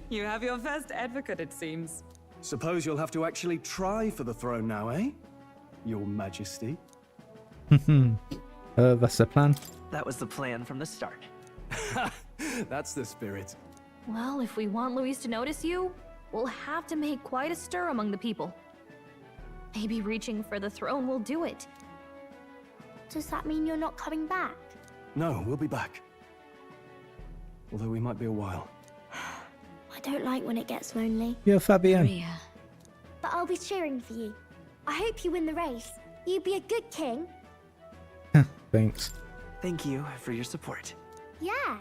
You have your first advocate, it seems. Suppose you'll have to actually try for the throne now, eh? Your Majesty. That's the plan. That was the plan from the start. That's the spirit. Well, if we want Luis to notice you, we'll have to make quite a stir among the people. Maybe reaching for the throne will do it. Does that mean you're not coming back? No, we'll be back. Although we might be a while. I don't like when it gets lonely. Yeah, Fabian. Maria. But I'll be cheering for you. I hope you win the race. You'd be a good king. Thanks. Thank you for your support. Yeah.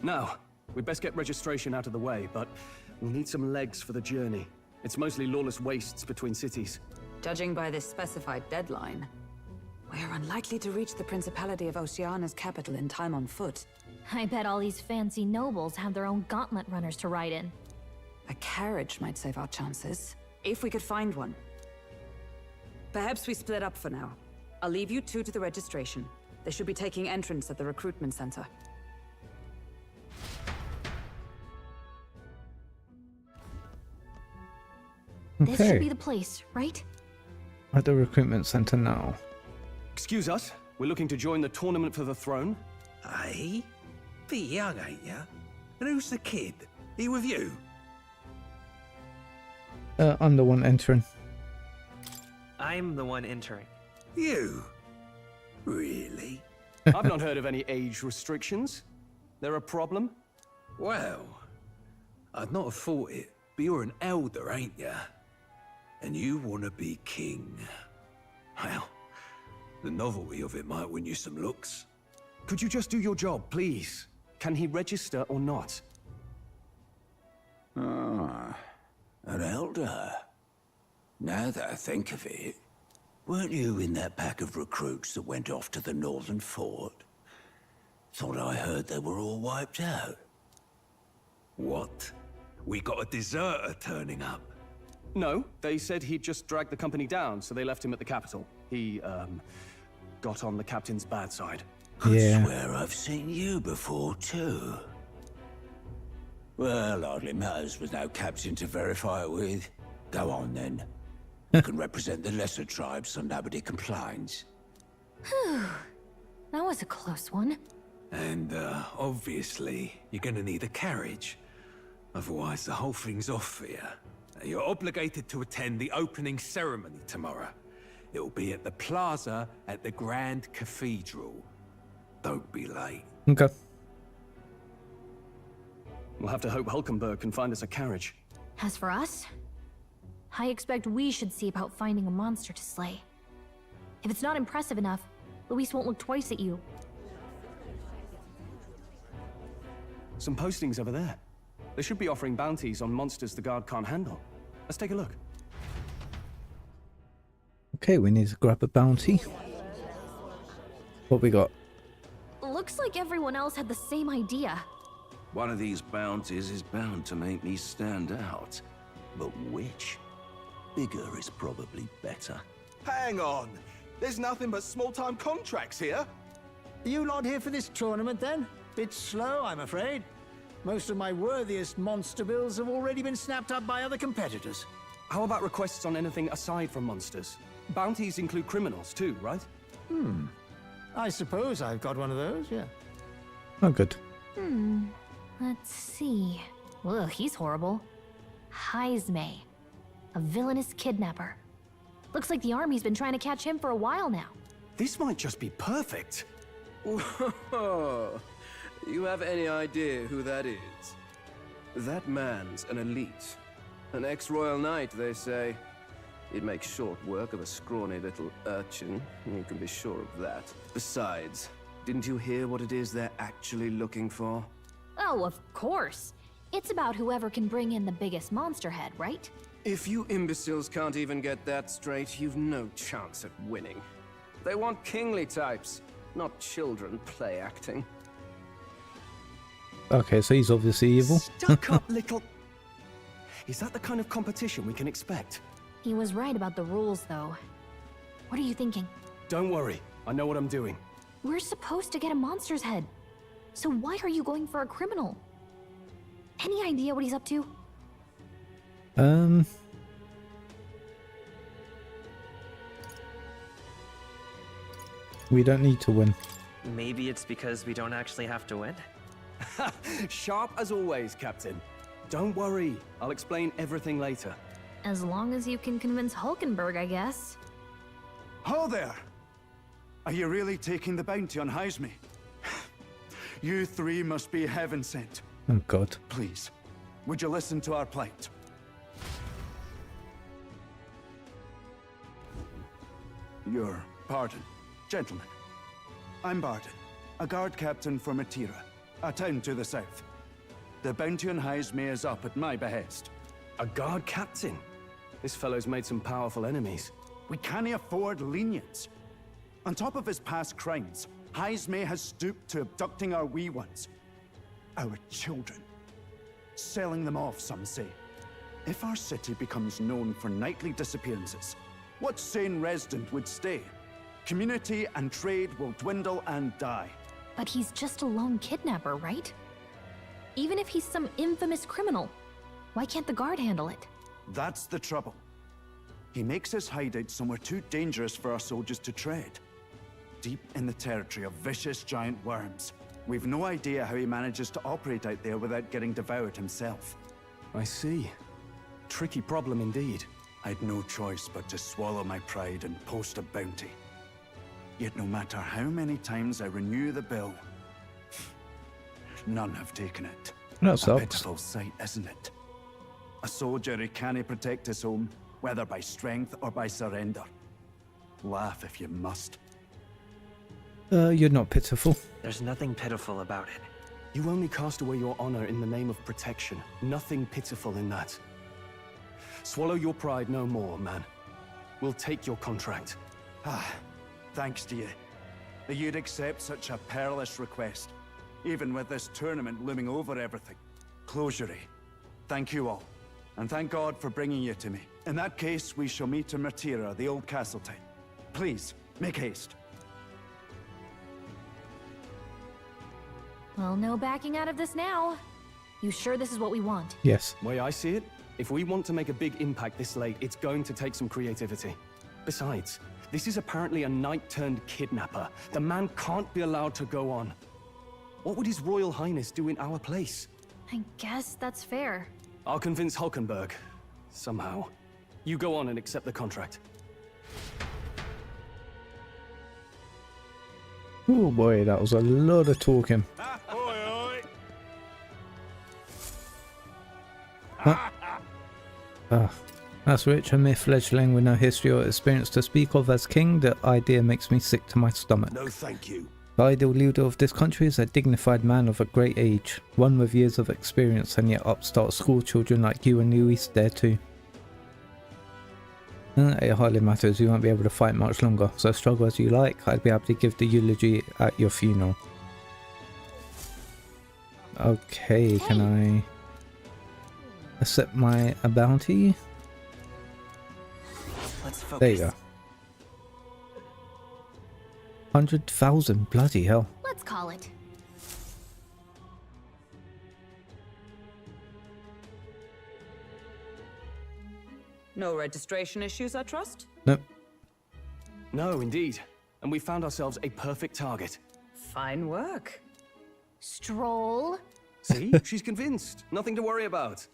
Now, we'd best get registration out of the way, but we'll need some legs for the journey. It's mostly lawless wastes between cities. Judging by this specified deadline, we're unlikely to reach the Principality of Oceana's capital in time on foot. I bet all these fancy nobles have their own gauntlet runners to ride in. A carriage might save our chances, if we could find one. Perhaps we split up for now. I'll leave you two to the registration. They should be taking entrance at the recruitment center. This should Okay. be the place, right? At the recruitment center now. Excuse us, we're looking to join the tournament for the throne. Hey? Bit young, ain't ya? And who's the kid? He with you? I'm the one entering. I'm the one entering. You? Really? I've not heard of any age restrictions. There a problem? Well, I'd not have thought it, but you're an elder, ain't ya? And you want to be king. Well, the novelty of it might win you some looks. Could you just do your job, please? Can he register or not? Ah, an elder. Now that I think of it, weren't you in that pack of recruits that went off to the northern fort? Thought I heard they were all wiped out. What? We got a deserter turning up? No, they said he'd just dragged the company down, so they left him at the capital. He, got on the captain's bad side. Yeah. I swear I've seen you before, too. Well, hardly matters with no captain to verify it with. Go on, then. You can represent the lesser tribes so nobody complains. Whew. That was a close one. And, obviously, you're gonna need a carriage. Otherwise, the whole thing's off for you. You're obligated to attend the opening ceremony tomorrow. It'll be at the plaza at the Grand Cathedral. Don't be late. Okay. We'll have to hope Hulkenberg can find us a carriage. As for us, I expect we should see about finding a monster to slay. If it's not impressive enough, Luis won't look twice at you. Some postings over there. They should be offering bounties on monsters the guard can't handle. Let's take a look. Okay, we need to grab a bounty. What we got? Looks like everyone else had the same idea. One of these bounties is bound to make me stand out. But which? Bigger is probably better. Hang on! There's nothing but small-time contracts here! Are you lot here for this tournament, then? Bit slow, I'm afraid. Most of my worthiest monster bills have already been snapped up by other competitors. How about requests on anything aside from monsters? bounties include criminals too, right? I suppose I've got one of those, yeah. Oh, good. Let's see. Ugh, he's horrible. Heisme. A villainous kidnapper. Looks like the army's been trying to catch him for a while now. This might just be perfect. Whoa. You have any idea who that is? That man's an elite. An ex-royal knight, they say. He'd make short work of a scrawny little urchin. You can be sure of that. Besides, didn't you hear what it is they're actually looking for? Oh, of course. It's about whoever can bring in the biggest monster head, right? If you imbeciles can't even get that straight, you've no chance at winning. They want kingly types, not children play acting. Okay, so he's obviously evil. Stuck up little... Is that the kind of competition we can expect? He was right about the rules, though. What are you thinking? Don't worry, I know what I'm doing. We're supposed to get a monster's head. So why are you going for a criminal? Any idea what he's up to? We don't need to win. Maybe it's because we don't actually have to win? Sharp as always, Captain. Don't worry, I'll explain everything later. As long as you can convince Hulkenberg, I guess. Ho there! Are you really taking the bounty on Heisme? You three must be heaven sent. Oh, God. Please, would you listen to our plight? Your pardon, gentlemen. I'm Barton, a guard captain for Matira, a town to the south. The bounty on Heisme is up at my behest. A guard captain? This fellow's made some powerful enemies. We can't afford lenience. On top of his past crimes, Heisme has stooped to abducting our wee ones. Our children. Selling them off, some say. If our city becomes known for nightly disappearances, what sane resident would stay? Community and trade will dwindle and die. But he's just a lone kidnapper, right? Even if he's some infamous criminal, why can't the guard handle it? That's the trouble. He makes his hideout somewhere too dangerous for our soldiers to tread. Deep in the territory of vicious giant worms. We've no idea how he manages to operate out there without getting devoured himself. I see. Tricky problem indeed. I'd no choice but to swallow my pride and post a bounty. Yet no matter how many times I renew the bill, none have taken it. That sucks. A pitiful sight, isn't it? A soldier who can't protect his home, whether by strength or by surrender. Laugh if you must. You're not pitiful. There's nothing pitiful about it. You only cast away your honor in the name of protection. Nothing pitiful in that. Swallow your pride no more, man. We'll take your contract. Thanks to you. That you'd accept such a perilous request, even with this tournament looming over everything. Closure. Thank you all, and thank God for bringing you to me. In that case, we shall meet in Matira, the old castle town. Please, make haste. Well, no backing out of this now. You sure this is what we want? Yes. Way I see it, if we want to make a big impact this late, it's going to take some creativity. Besides, this is apparently a knight-turned-kidnapper. The man can't be allowed to go on. What would His Royal Highness do in our place? I guess that's fair. I'll convince Hulkenberg. Somehow. You go on and accept the contract. Oh boy, that was a lot of talking. As rich a myth fledgling with no history or experience to speak of as king, the idea makes me sick to my stomach. No thank you. The ideal leader of this country is a dignified man of a great age, one with years of experience, and yet upstart school children like you and Luis there too. It hardly matters, you won't be able to fight much longer, so struggle as you like, I'd be able to give the eulogy at your funeral. Okay, can I accept my bounty? Let's focus. There you go. 100,000, bloody hell. Let's call it. No registration issues, I trust? Nope. No, indeed. And we found ourselves a perfect target. Fine work. Stroll. See? She's convinced. Nothing to worry about.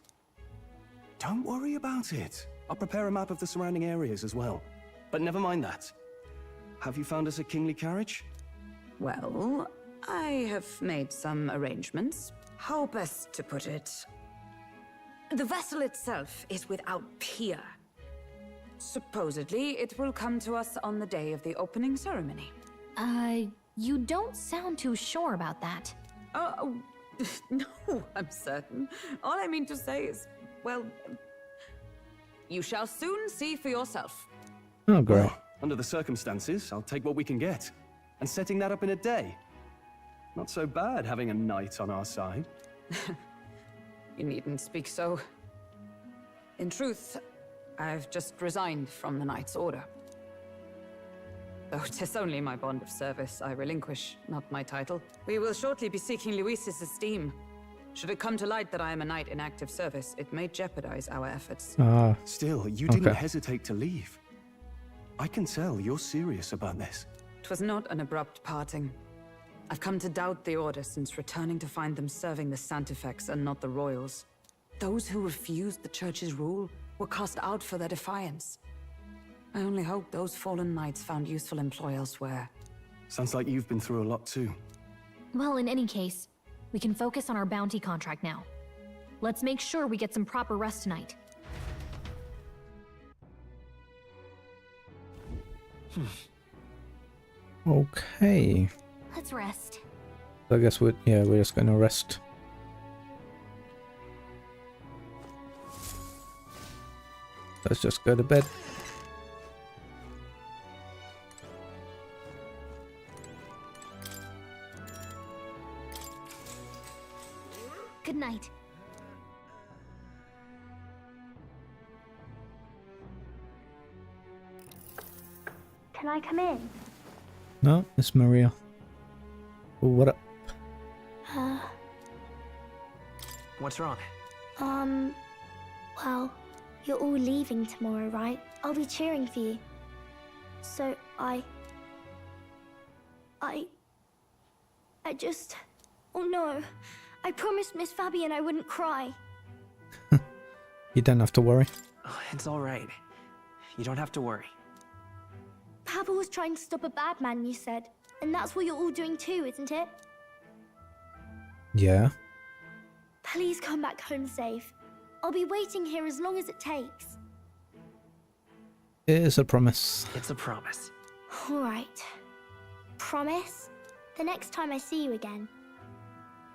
Don't worry about it. I'll prepare a map of the surrounding areas as well. But never mind that. Have you found us a kingly carriage? Well, I have made some arrangements. How best to put it? The vessel itself is without peer. Supposedly, it will come to us on the day of the opening ceremony. You don't sound too sure about that. No, I'm certain. All I mean to say is, well, you shall soon see for yourself. Oh, great. Well, under the circumstances, I'll take what we can get. And setting that up in a day. Not so bad having a knight on our side. You needn't speak so. In truth, I've just resigned from the Knight's Order. Though 'tis only my bond of service I relinquish, not my title. We will shortly be seeking Luis's esteem. Should it come to light that I am a knight in active service, it may jeopardize our efforts. Still, you didn't hesitate to leave. I can tell you're serious about this. 'Twas not an abrupt parting. I've come to doubt the Order since returning to find them serving the Santifex and not the Royals. Those who refused the Church's rule were cast out for their defiance. I only hope those fallen knights found useful employ elsewhere. Sounds like you've been through a lot too. Well, in any case, we can focus on our bounty contract now. Let's make sure we get some proper rest tonight. Okay. Let's rest. I guess we're just gonna rest. Let's just go to bed. Good night. Can I come in? No, it's Maria. Oh, what up? What's wrong? Well, you're all leaving tomorrow, right? I'll be cheering for you. So I just... Oh no. I promised Miss Fabian I wouldn't cry. You don't have to worry. Oh, it's all right. You don't have to worry. Papa was trying to stop a bad man, you said. And that's what you're all doing too, isn't it? Yeah. Please come back home safe. I'll be waiting here as long as it takes. It is a promise. It's a promise. All right. Promise? The next time I see you again.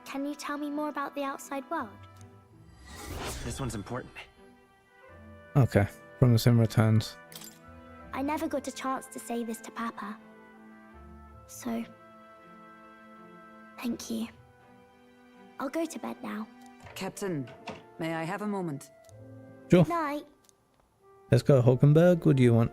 Can you tell me more about the outside world? This one's important. Okay. Promise in returns. I never got a chance to say this to Papa. So, thank you. I'll go to bed now. Captain, may I have a moment? Sure. Good night. Let's go, Hulkenberg. What do you want?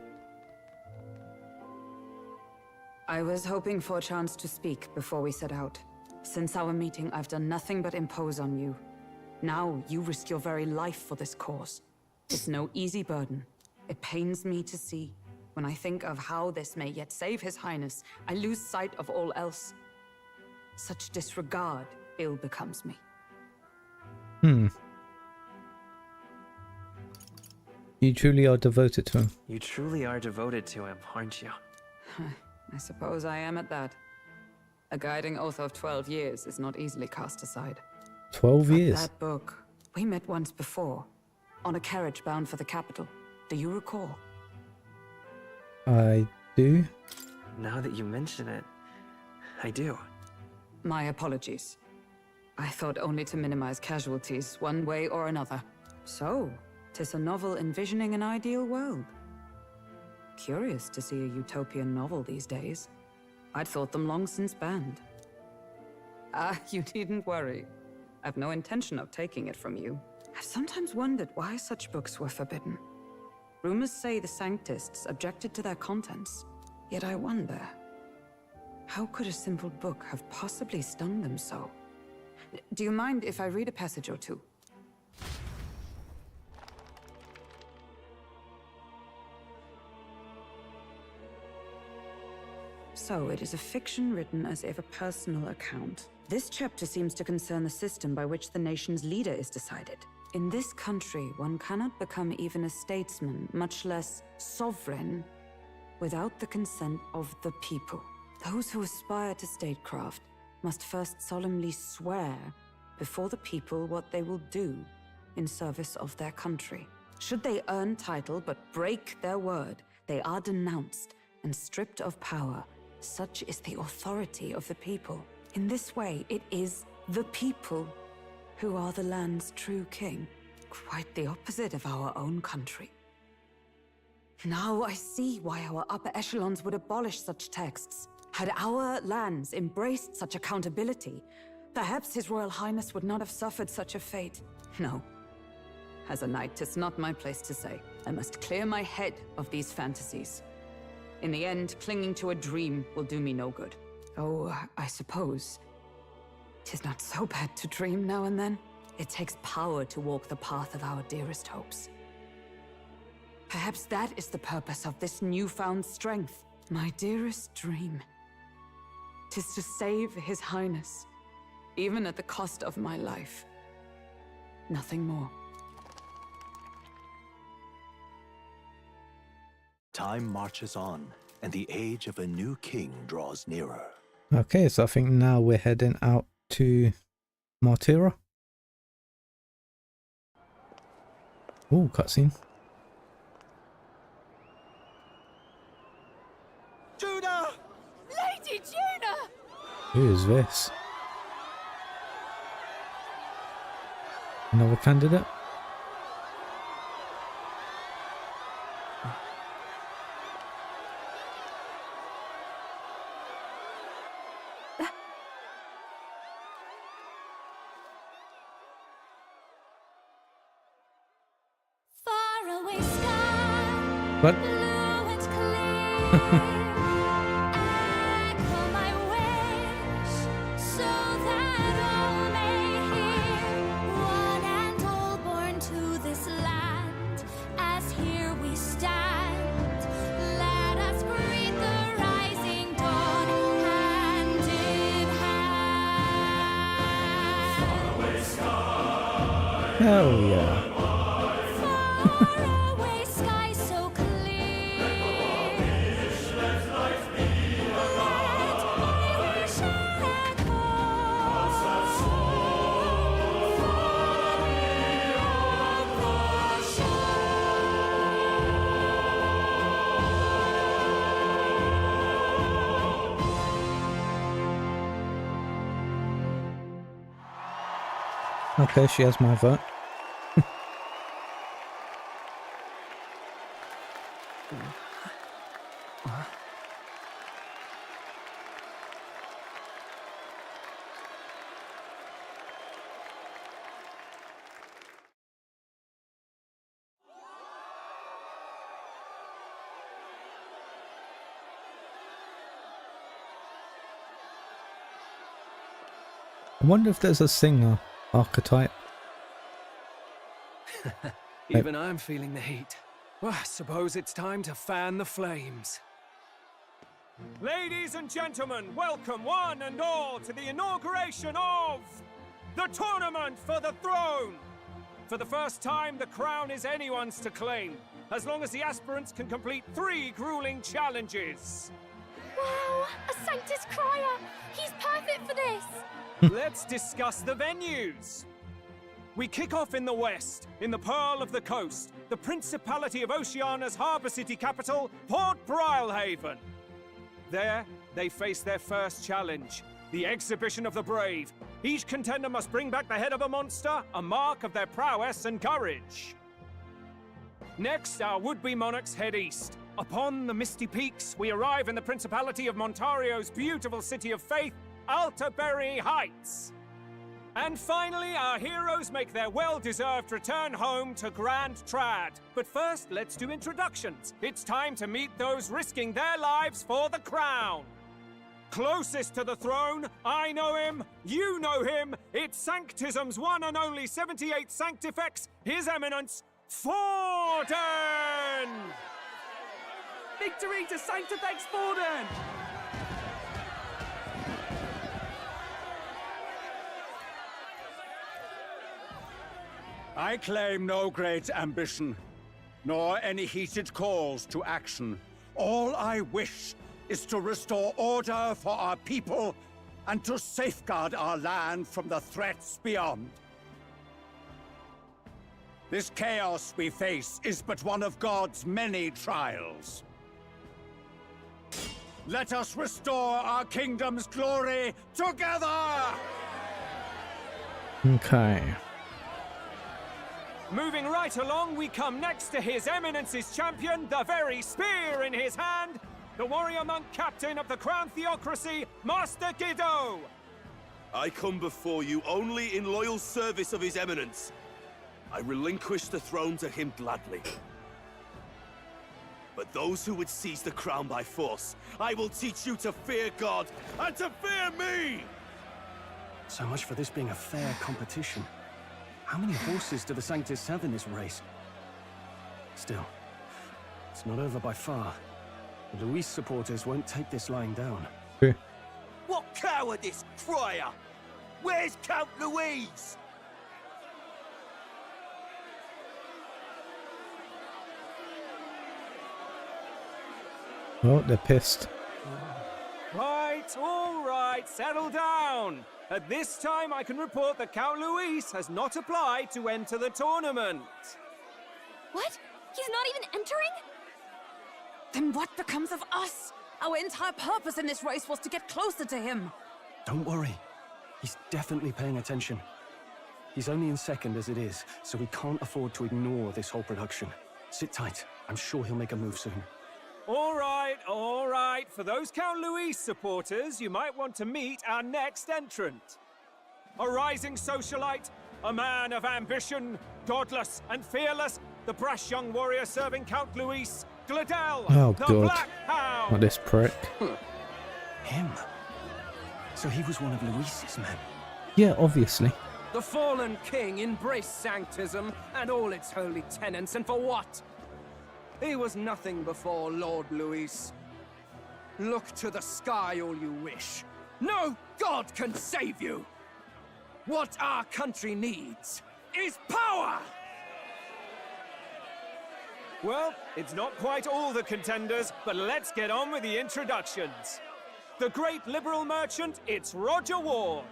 I was hoping for a chance to speak before we set out. Since our meeting, I've done nothing but impose on you. Now, you risk your very life for this cause. It's no easy burden. It pains me to see. When I think of how this may yet save His Highness, I lose sight of all else. Such disregard ill becomes me. You truly are devoted to him. You truly are devoted to him, aren't you? I suppose I am at that. A guiding oath of 12 years is not easily cast aside. 12 years? That book. We met once before, on a carriage bound for the capital. Do you recall? I do. Now that you mention it, I do. My apologies. I thought only to minimize casualties, one way or another. So, 'tis a novel envisioning an ideal world. Curious to see a utopian novel these days. I'd thought them long since banned. You needn't worry. I've no intention of taking it from you. I've sometimes wondered why such books were forbidden. Rumors say the Sanctists objected to their contents. Yet I wonder, how could a simple book have possibly stung them so? Do you mind if I read a passage or two? so, it is a fiction written as if a personal account. This chapter seems to concern the system by which the nation's leader is decided. In this country, one cannot become even a statesman, much less sovereign, without the consent of the people. Those who aspire to statecraft must first solemnly swear before the people what they will do in service of their country. Should they earn title but break their word, they are denounced and stripped of power. Such is the authority of the people. In this way, it is the people who are the land's true king. Quite the opposite of our own country. Now I see why our upper echelons would abolish such texts. Had our lands embraced such accountability, perhaps His Royal Highness would not have suffered such a fate. No. As a knight, 'tis not my place to say. I must clear my head of these fantasies. In the end, clinging to a dream will do me no good. Oh, I suppose 'tis not so bad to dream now and then. It takes power to walk the path of our dearest hopes. Perhaps that is the purpose of this newfound strength. My dearest dream 'tis to save His Highness, even at the cost of my life. Nothing more. Time marches on, and the age of a new king draws nearer. Okay, so I think now we're heading out to Martira. Oh, cutscene. Juna! Lady Juna! Who is this? Another candidate? Faraway sky, What? blue and clear. Echo my wish, so that all may hear. One and all born to this land, as here we stand. Let us greet the rising dawn, hand in hand. Faraway sky. Hell yeah. Faraway sky so clear. Let my wish echo far beyond the Okay, she has my vote. I wonder if there's a singer archetype. Even I'm feeling the heat. Well, I suppose it's time to fan the flames. Ladies and gentlemen, welcome one and all to the inauguration of the Tournament for the Throne! For the first time, the crown is anyone's to claim, as long as the aspirants can complete 3 grueling challenges. Wow! A Sanctus Crier! He's perfect for this! Let's discuss the venues. We kick off in the west, in the Pearl of the Coast, the Principality of Oceania's harbour city capital, Port Brilehaven. There, they face their first challenge, the Exhibition of the Brave. Each contender must bring back the head of a monster, a mark of their prowess and courage. Next, our would-be monarchs head east. Upon the misty peaks, we arrive in the Principality of Montario's beautiful city of faith, Altaberry Heights. And finally, our heroes make their well-deserved return home to Grand Trad. But first, let's do introductions. It's time to meet those risking their lives for the crown. Closest to the throne, I know him, you know him. It's Sanctism's one and only 78th Sanctifex, His Eminence, Forden! Victory to Sanctifex Forden! I claim no great ambition, nor any heated calls to action. All I wish is to restore order for our people and to safeguard our land from the threats beyond. This chaos we face is but one of God's many trials. Let us restore our kingdom's glory together! Okay. Moving right along, we come next to His Eminence's champion, the very spear in his hand, the warrior monk captain of the Crown Theocracy, Master Guido! I come before you only in loyal service of His Eminence. I relinquish the throne to him gladly. But those who would seize the crown by force, I will teach you to fear God and to fear me! So much for this being a fair competition. How many horses do the Sanctus have in this race? Still, it's not over by far. The Luis supporters won't take this lying down. What cowardice, crier! Where's Count Louise? Oh, they're pissed. Right, all right, settle down. At this time, I can report that Count Luis has not applied to enter the tournament. What? He's not even entering? Then what becomes of us? Our entire purpose in this race was to get closer to him. Don't worry. He's definitely paying attention. He's only in second as it is, so we can't afford to ignore this whole production. Sit tight. I'm sure he'll make a move soon. All right, all right. For those Count Luis supporters, you might want to meet our next entrant. A rising socialite, a man of ambition, godless and fearless, the brash young warrior serving Count Luis, Gladel, Oh, the God. Black Hound. Not this prick. Him? So he was one of Luis's men? Yeah, obviously. The fallen king embraced Sanctism and all its holy tenets, and for what? He was nothing before Lord Luis. Look to the sky all you wish. No god can save you! What our country needs is power! Well, it's not quite all the contenders, but let's get on with the introductions. The great liberal merchant, it's Roger Ward.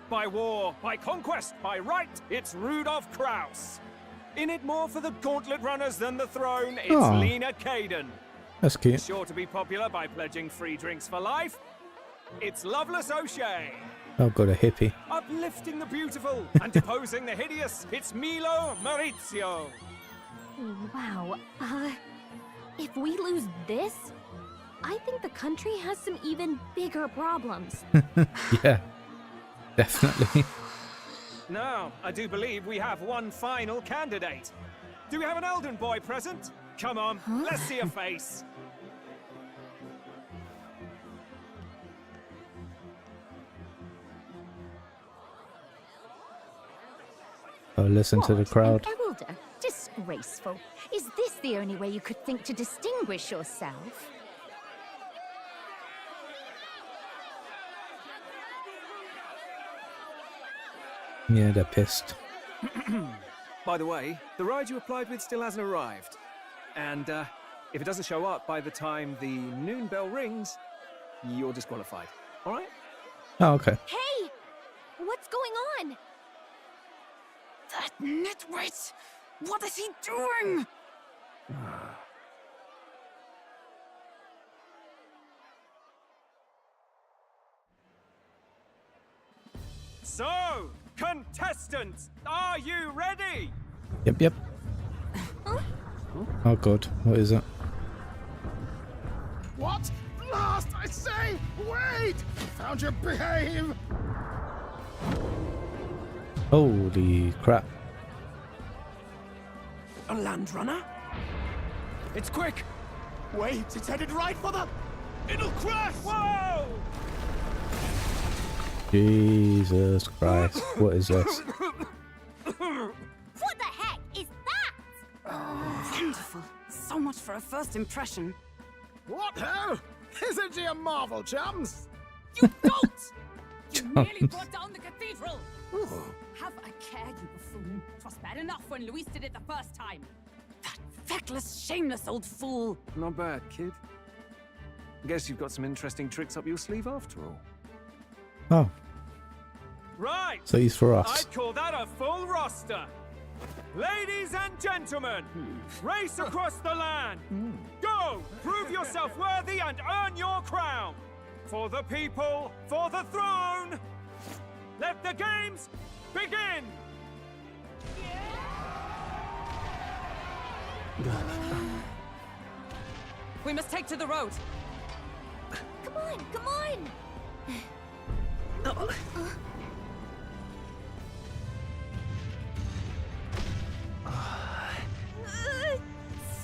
By war, by conquest, by right, it's Rudolph Kraus. In it more for the gauntlet runners than the throne, it's Aw. Lena Caden. That's cute. Sure to be popular by pledging free drinks for life. It's Loveless O'Shea. Oh, God, a hippie. Uplifting the beautiful and deposing the hideous, it's Milo Maurizio. Wow. If we lose this, I think the country has some even bigger problems. Yeah, definitely. Now, I do believe we have one final candidate. Do we have an Elden boy present? Come on, let's see a face. Oh, listen to the crowd. An elder? Disgraceful. Is this the only way you could think to distinguish yourself? Yeah, they're pissed. By the way, the ride you applied with still hasn't arrived. And if it doesn't show up by the time the noon bell rings, you're disqualified. All right? Oh, okay. Hey! What's going on? That nitwit! What is he doing? So, contestants, are you ready? Yep, yep. Oh, God. What is it? What? Last, I say! Wait! Found your behave! Holy crap. A land runner? It's quick! Wait, it's headed right for the... It'll crash! Whoa! Jesus Christ. What is this? What the heck is that? Wonderful. So much for a first impression. What ho? Isn't she a marvel, chums? You nearly brought down the cathedral! Have a care, you buffoon. was bad enough when Luis did it the first time. That feckless, shameless old fool. Not bad, kid. Guess you've got some interesting tricks up your sleeve after all. Oh, Right! so he's for us. I'd call that a full roster. Ladies and gentlemen, race across the land. Go! Prove yourself worthy and earn your crown. For the people, for the throne. Let the games begin! We must take to the road. Come on, come on!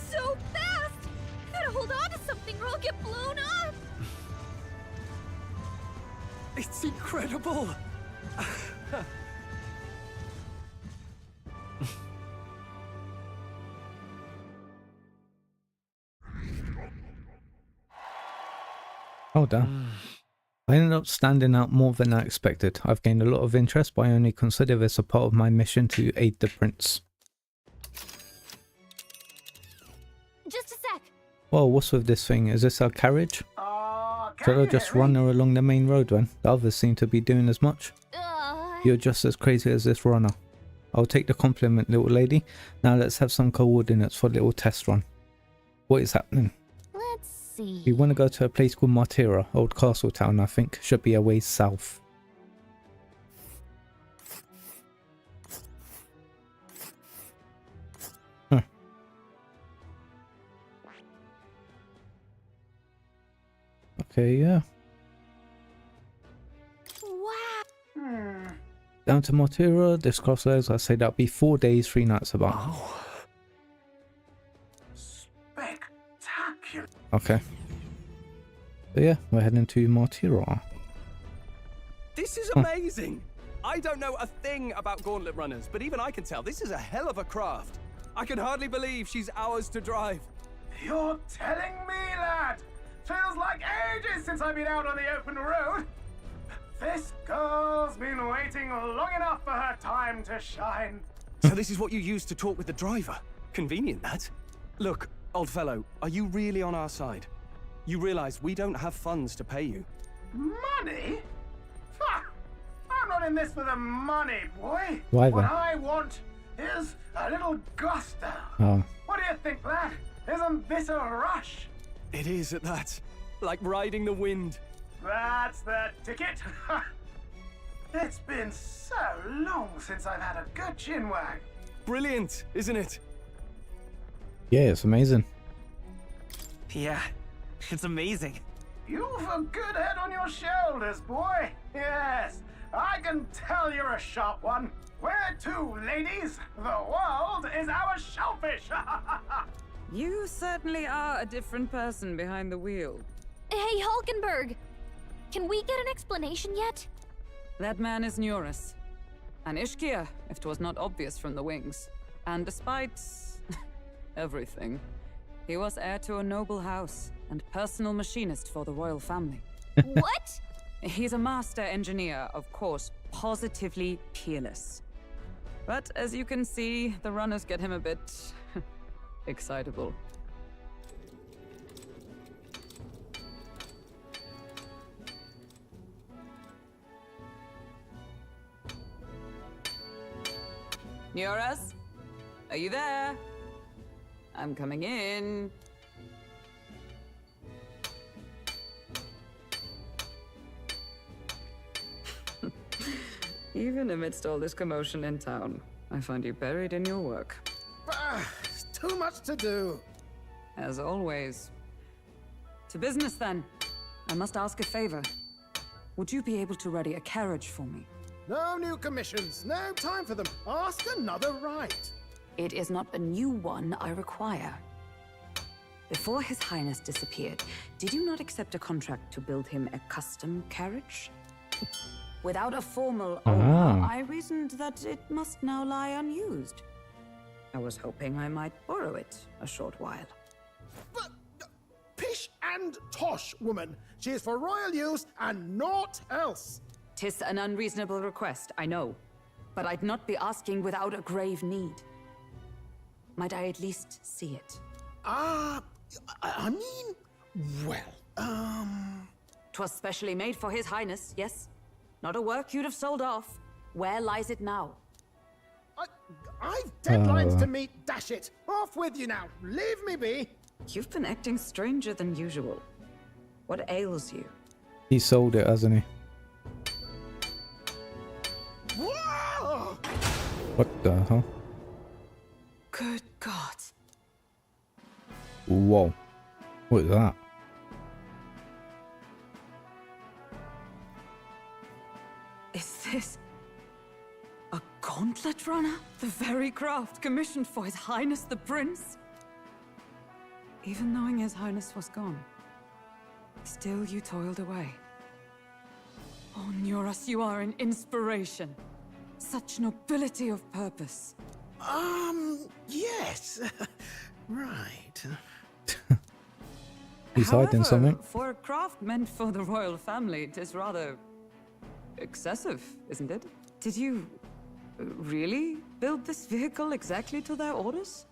So fast! Gotta hold on to something or I'll get blown up! It's incredible! Oh, damn. I ended up standing out more than I expected. I've gained a lot of interest, but I only consider this a part of my mission to aid the prince. Just a sec. Whoa, what's with this thing? Is this our carriage? Should I just run her along the main road when the others seem to be doing as much? You're just as crazy as this runner. I'll take the compliment, little lady. Now let's have some coordinates for a little test run. What is happening? Let's see. We want to go to a place called Martira, old castle town, I think. Should be a ways south. Huh. Okay, yeah. Wow. Down to Martira, this crossroads, I say that'll be 4 days, 3 nights about. Oh. Spectacular. Okay. So yeah, we're heading to Martira. This is amazing! I don't know a thing about gauntlet runners, but even I can tell this is a hell of a craft. I can hardly believe she's ours to drive. You're telling me, lad? Feels like ages since I've been out on the open road. This girl's been waiting long enough for her time to shine. So this is what you use to talk with the driver? Convenient, that. Look, old fellow, are you really on our side? You realize we don't have funds to pay you. Money? Ha! I'm not in this for the money, boy. Why What then? I want is a little gusto. Oh. What do you think, lad? Isn't this a rush? It is at that. Like riding the wind. That's the ticket. It's been so long since I've had a good chinwag. Brilliant, isn't it? Yeah, it's amazing. Yeah, it's amazing. You've a good head on your shoulders, boy. Yes, I can tell you're a sharp one. Where to, ladies? The world is our shellfish. You certainly are a different person behind the wheel. Hey, Hulkenberg! Can we get an explanation yet? That man is Neurus. An Ishkia, if 'twas not obvious from the wings. And despite everything, he was heir to a noble house and personal machinist for the royal family. What? He's a master engineer, of course, positively peerless. But as you can see, the runners get him a bit excitable. Neurus? Are you there? I'm coming in. Even amidst all this commotion in town, I find you buried in your work. Too much to do. As always. To business then. I must ask a favor. Would you be able to ready a carriage for me? No new commissions. No time for them. Ask another right. It is not a new one I require. Before His Highness disappeared, did you not accept a contract to build him a custom carriage? Without a formal owner, I reasoned that it must now lie unused. I was hoping I might borrow it a short while. But, pish and tosh, woman. She is for royal use and naught else. 'Tis an unreasonable request, I know. but I'd not be asking without a grave need. Might I at least see it? I mean, well, 'Twas specially made for His Highness, yes? Not a work you'd have sold off. Where lies it now? I've deadlines to meet, dash it! Off with you now, leave me be! You've been acting stranger than usual. What ails you? He sold it, hasn't he? Whoa! What the hell? Good God. Whoa. What is that? Is this a gauntlet runner? The very craft commissioned for His Highness the Prince? Even knowing His Highness was gone, still you toiled away. Oh, Nuras, you are an inspiration. Such nobility of purpose. Yes. Right. He's hiding something. For a craft meant for the royal family, it is rather excessive, isn't it? Did you really build this vehicle exactly to their orders?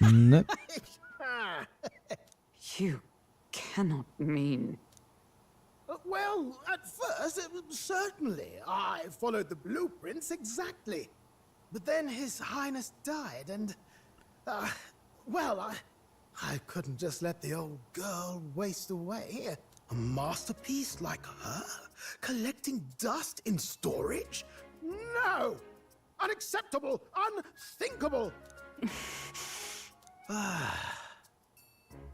Nope. You cannot mean... Well, at first, certainly. I followed the blueprints exactly. But then His Highness died, and... well, I couldn't just let the old girl waste away. A masterpiece like her? Collecting dust in storage? No! Unacceptable! Unthinkable!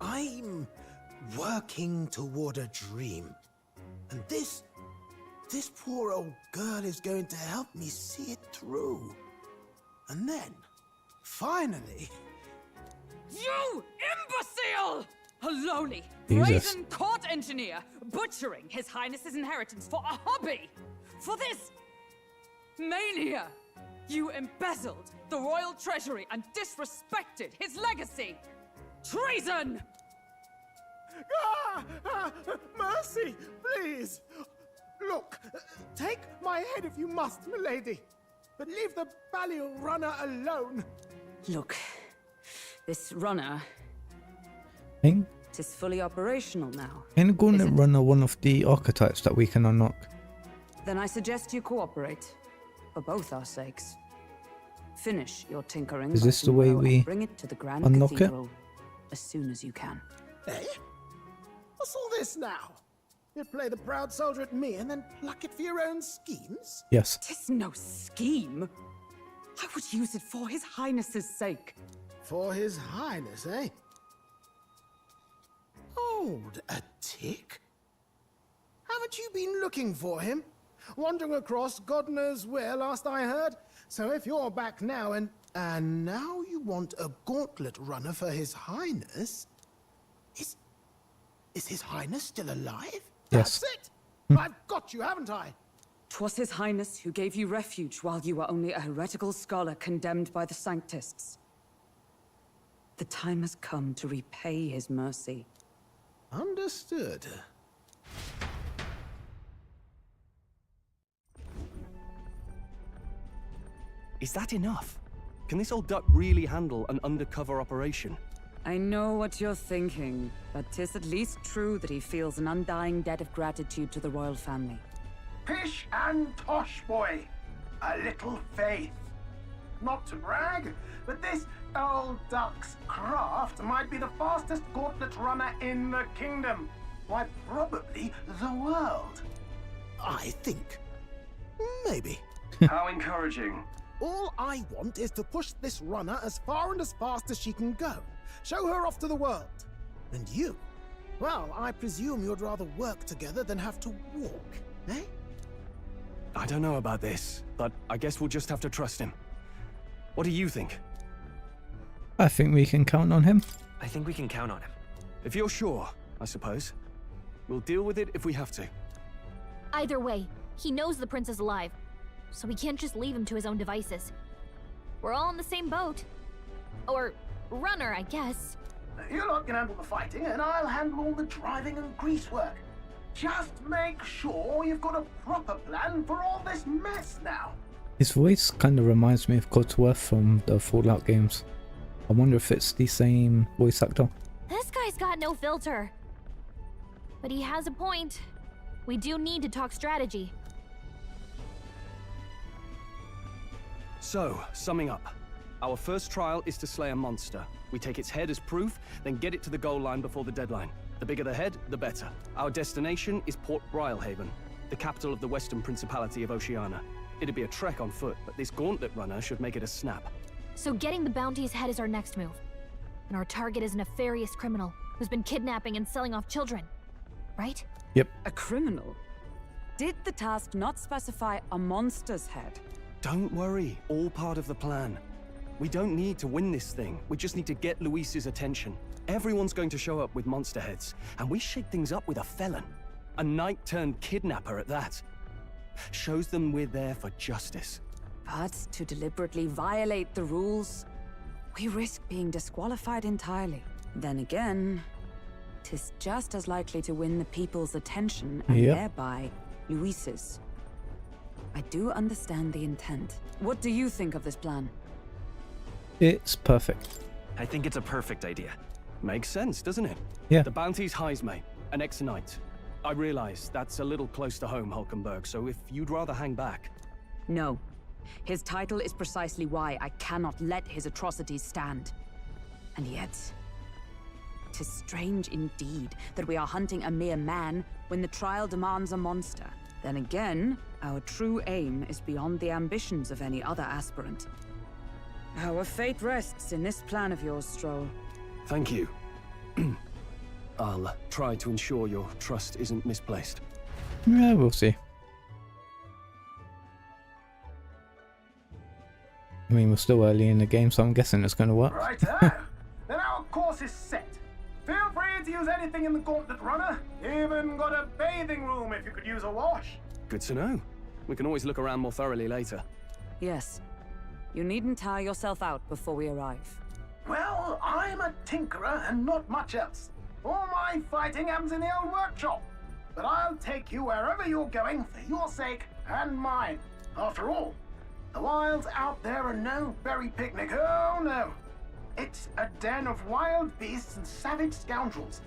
I'm working toward a dream. And this poor old girl is going to help me see it through. And then, finally... You imbecile! A lowly, Jesus. brazen court engineer butchering His Highness's inheritance for a hobby! For this mania! You embezzled the royal treasury and disrespected his legacy! Treason! Mercy, please! Look, take my head if you must, milady. But leave the Balliol runner alone. Look, this runner... Ain't It is fully operational now. Gauntlet Runner one of the archetypes that we can unlock? Then I suggest you cooperate. For both our sakes. Finish your tinkering. Is by this the way tomorrow and we bring it to the Grand unlock it? Cathedral as soon as you can. Eh? What's all this now? You play the proud soldier at me and then pluck it for your own schemes? Yes. Tis no scheme. I would use it for His Highness's sake. For His Highness, eh? Hold a tick. Haven't you been looking for him? Wandering across God knows where, last I heard. So if you're back now and now you want a gauntlet runner for His Highness? Is His Highness still alive? Yes. That's it! I've got you, haven't I? 'Twas His Highness who gave you refuge while you were only a heretical scholar condemned by the Sanctists. The time has come to repay His mercy. Understood. Is that enough? Can this old duck really handle an undercover operation? I know what you're thinking, but 'tis at least true that he feels an undying debt of gratitude to the royal family. Pish and tosh, boy. A little faith. Not to brag, but this old duck's craft might be the fastest gauntlet runner in the kingdom. Why, probably the world. I think. Maybe. How encouraging. All I want is to push this runner as far and as fast as she can go. Show her off to the world. And you? Well, I presume you'd rather work together than have to walk, eh? I don't know about this, but I guess we'll just have to trust him. What do you think? I think we can count on him. I think we can count on him. If you're sure, I suppose. We'll deal with it if we have to. Either way, he knows the prince is alive, so we can't just leave him to his own devices. We're all in the same boat. Or runner, I guess. You lot can handle the fighting, and I'll handle all the driving and greasework. Just make sure you've got a proper plan for all this mess now. His voice kind of reminds me of Codsworth from the Fallout games. I wonder if it's the same voice actor. This guy's got no filter. But he has a point. We do need to talk strategy. So, summing up. Our first trial is to slay a monster. We take its head as proof, then get it to the goal line before the deadline. The bigger the head, the better. Our destination is Port Brilehaven, the capital of the Western Principality of Oceania. It'd be a trek on foot, but this gauntlet runner should make it a snap. So getting the bounty's head is our next move. And our target is a nefarious criminal who's been kidnapping and selling off children. Right? Yep. A criminal? Did the task not specify a monster's head? Don't worry, all part of the plan. We don't need to win this thing. We just need to get Luis's attention. Everyone's going to show up with monster heads, and we shake things up with a felon. A knight-turned-kidnapper at that. Shows them we're there for justice. But to deliberately violate the rules, we risk being disqualified entirely. Then again, 'tis just as likely to win the people's attention and thereby Luis's. I do understand the intent. What do you think of this plan? It's perfect. I think it's a perfect idea. Makes sense, doesn't it? Yeah. The bounty's Heisme, an ex-knight. I realize that's a little close to home, Hulkenberg, so if you'd rather hang back... No. His title is precisely why I cannot let his atrocities stand. And yet, 'tis strange indeed that we are hunting a mere man when the trial demands a monster. Then again, our true aim is beyond the ambitions of any other aspirant. Our fate rests in this plan of yours, Stroll. Thank you. I'll try to ensure your trust isn't misplaced. Yeah, we'll see. I mean, we're still early in the game, so I'm guessing it's going to work. Right, then our course is set. Feel free to use anything in the gauntlet runner. Even got a bathing room if you could use a wash. Good to know. We can always look around more thoroughly later. Yes. You needn't tire yourself out before we arrive. Well, I'm a tinkerer and not much else. All my fighting happens in the old workshop. But I'll take you wherever you're going for your sake and mine. After all, the wilds out there are no berry picnic. Oh no. It's a den of wild beasts and savage scoundrels.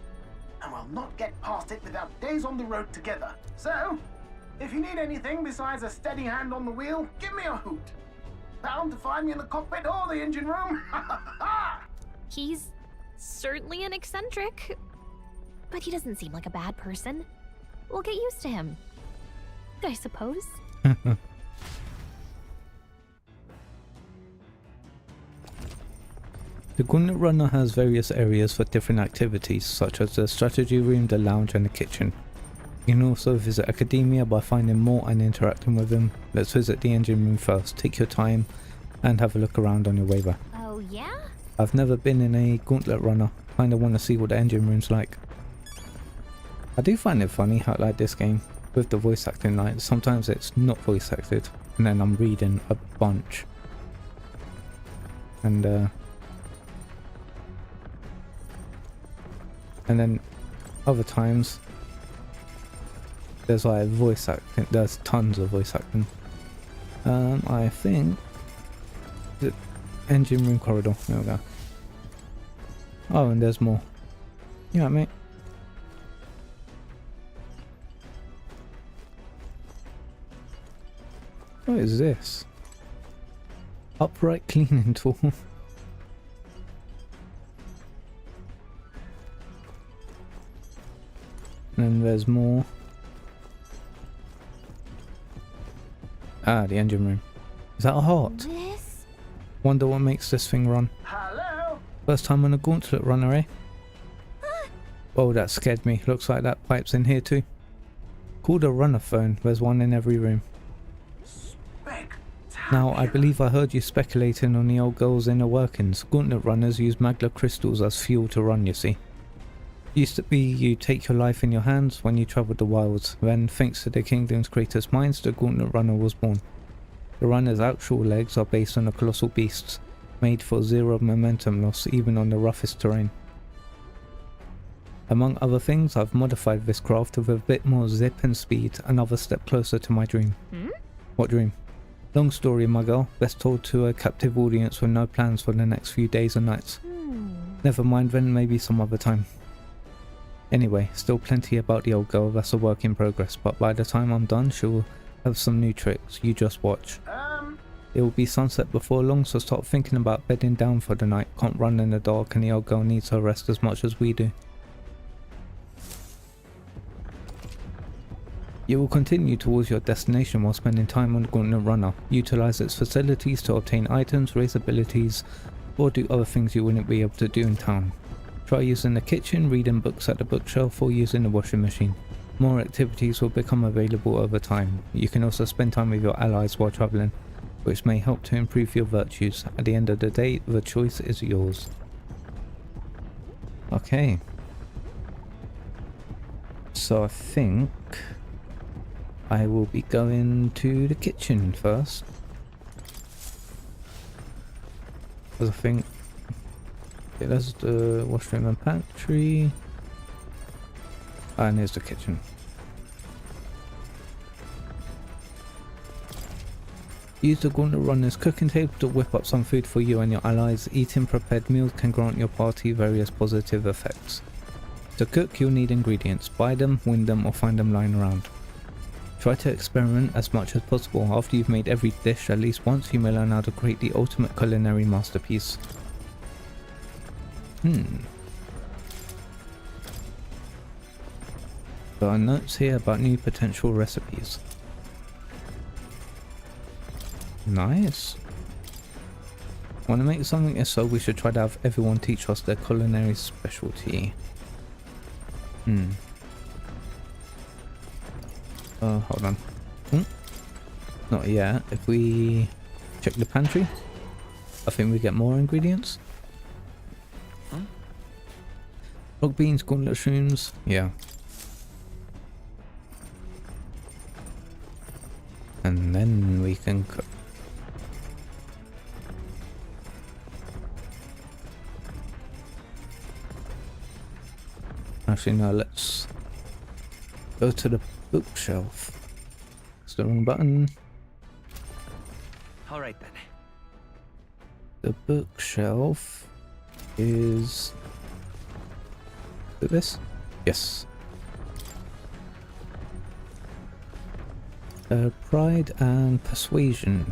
And we'll not get past it without days on the road together. So, if you need anything besides a steady hand on the wheel, give me a hoot. Bound to find me in the cockpit or the engine room. He's certainly an eccentric, but he doesn't seem like a bad person. We'll get used to him, I suppose. The Gauntlet Runner has various areas for different activities, such as the strategy room, the lounge and the kitchen. You can also visit Academia by finding more and interacting with them. Let's visit the engine room first. Take your time and have a look around on your way back. Oh yeah? I've never been in a Gauntlet Runner. Kinda want to see what the engine room's like. I do find it funny how like this game, with the voice acting, like sometimes it's not voice acted and then I'm reading a bunch. And then other times there's like voice acting, there's tons of voice acting. I think the engine room corridor, there we go. Oh, and there's more. Yeah, mate. What is this? Upright cleaning tool. And there's more. Ah, the engine room. Is that a heart? This? Wonder what makes this thing run. Hello? First time on a Gauntlet Runner, eh? Oh, that scared me. Looks like that pipe's in here too. Called a runner phone. There's one in every room. Now, I believe I heard you speculating on the old girl's inner workings. Gauntlet runners use magla crystals as fuel to run, you see. Used to be you take your life in your hands when you travelled the wilds. Then, thanks to the kingdom's greatest minds, the Gauntlet Runner was born. The runner's actual legs are based on the colossal beasts, made for zero momentum loss even on the roughest terrain. Among other things, I've modified this craft with a bit more zip and speed, another step closer to my dream. What dream? Long story, my girl, best told to a captive audience with no plans for the next few days and nights. Never mind then, maybe some other time. Anyway, still plenty about the old girl, that's a work in progress, but by the time I'm done, she'll have some new tricks, you just watch. It will be sunset before long, so start thinking about bedding down for the night. Can't run in the dark and the old girl needs her rest as much as we do. You will continue towards your destination while spending time on the Gauntlet Runner. Utilize its facilities to obtain items, raise abilities, or do other things you wouldn't be able to do in town. Try using the kitchen, reading books at the bookshelf, or using the washing machine. More activities will become available over time. You can also spend time with your allies while traveling, which may help to improve your virtues. At the end of the day, the choice is yours. Okay. So I think I will be going to the kitchen first. Because I think... Okay, there's the washroom and pantry. And here's the kitchen. Use the Gauntlet Runner's cooking table to whip up some food for you and your allies. Eating prepared meals can grant your party various positive effects. To cook, you'll need ingredients. Buy them, win them, or find them lying around. Try to experiment as much as possible. After you've made every dish at least once, you may learn how to create the ultimate culinary masterpiece. There are notes here about new potential recipes. Nice. Want to make something? If so, we should try to have everyone teach us their culinary specialty. Hold on. Not yet. If we check the pantry, I think we get more ingredients. Log beans, gauntlet shrooms. Yeah. And then we can cook. Actually, no, let's go to the bookshelf. It's the wrong button. Alright then. The bookshelf is... Is it this? Yes. Pride and Persuasion.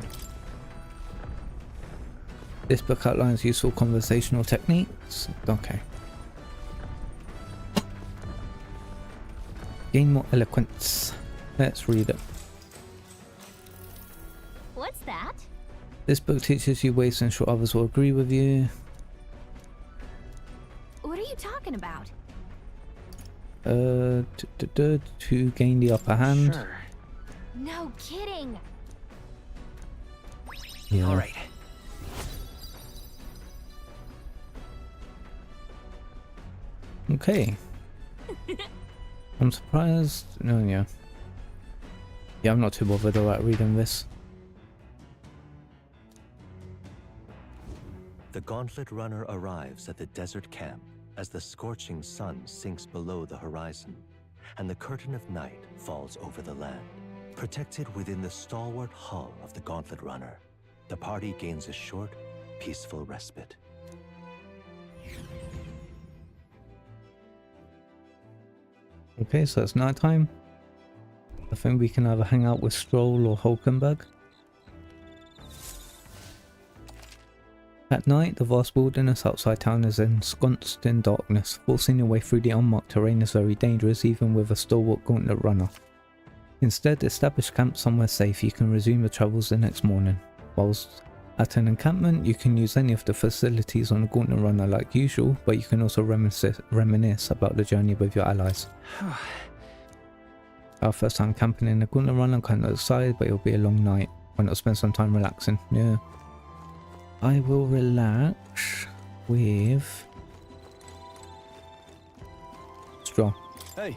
This book outlines useful conversational techniques. Okay. Gain more eloquence. Let's read it. What's that? This book teaches you ways to ensure others will agree with you. What are you talking about? To gain the upper hand. Sure. No kidding. Yeah. All right. Okay. I'm surprised. No, yeah. Yeah, I'm not too bothered about reading this. The Gauntlet Runner arrives at the desert camp as the scorching sun sinks below the horizon, and the curtain of night falls over the land. Protected within the stalwart hull of the Gauntlet Runner, the party gains a short, peaceful respite. Okay, so it's night time. I think we can either hang out with Stroll or Hulkenberg. At night, the vast wilderness outside town is ensconced in darkness. Forcing your way through the unmarked terrain is very dangerous, even with a stalwart Gauntlet Runner. Instead, establish camp somewhere safe. You can resume your travels the next morning. Whilst at an encampment, you can use any of the facilities on the Gauntlet Runner like usual, but you can also reminisce about the journey with your allies. Our first time camping in the Gauntlet Runner, I'm kind of excited, but it'll be a long night. Why not spend some time relaxing? Yeah. I will relax with Straw. Hey.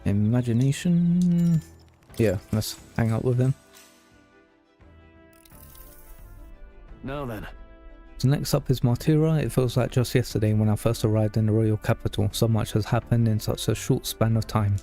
Imagination. Yeah, let's hang out with him. Now then. So next up is Martyra. It feels like just yesterday when I first arrived in the royal capital. So much has happened in such a short span of time.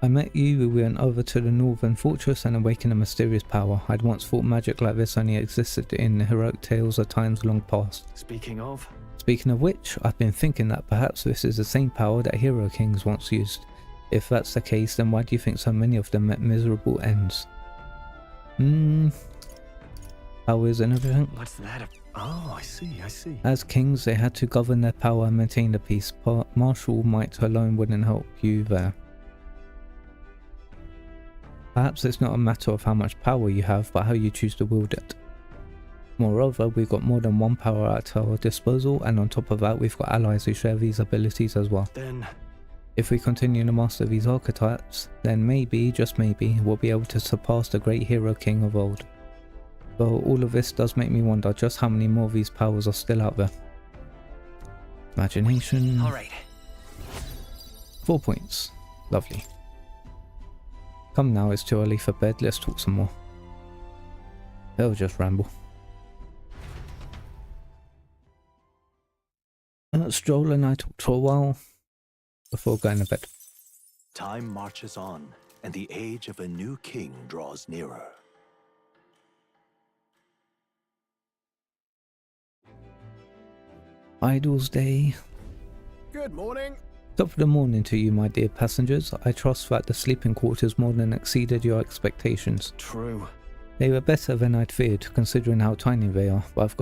I met you, we went over to the northern fortress and awakened a mysterious power. I'd once thought magic like this only existed in heroic tales of times long past. Speaking of which, I've been thinking that perhaps this is the same power that hero kings once used. If that's the case, then why do you think so many of them met miserable ends? Powers and everything. What's that? Oh, I see. As kings, they had to govern their power and maintain the peace. Martial might alone wouldn't help you there. Perhaps it's not a matter of how much power you have, but how you choose to wield it. Moreover, we've got more than one power at our disposal, and on top of that, we've got allies who share these abilities as well. Then, if we continue to master these archetypes, then maybe, just maybe, we'll be able to surpass the great hero king of old. Though all of this does make me wonder just how many more of these powers are still out there. Imagination. Alright. 4 points. Lovely. Come now, it's too early for bed, let's talk some more. They'll just ramble. Stroll and I talked for a while before going to bed. Time marches on, and the age of a new king draws nearer. Idle's Day. Good morning. Top of the morning to you, my dear passengers. I trust that the sleeping quarters more than exceeded your expectations. True. They were better than I'd feared, considering how tiny they are, but I've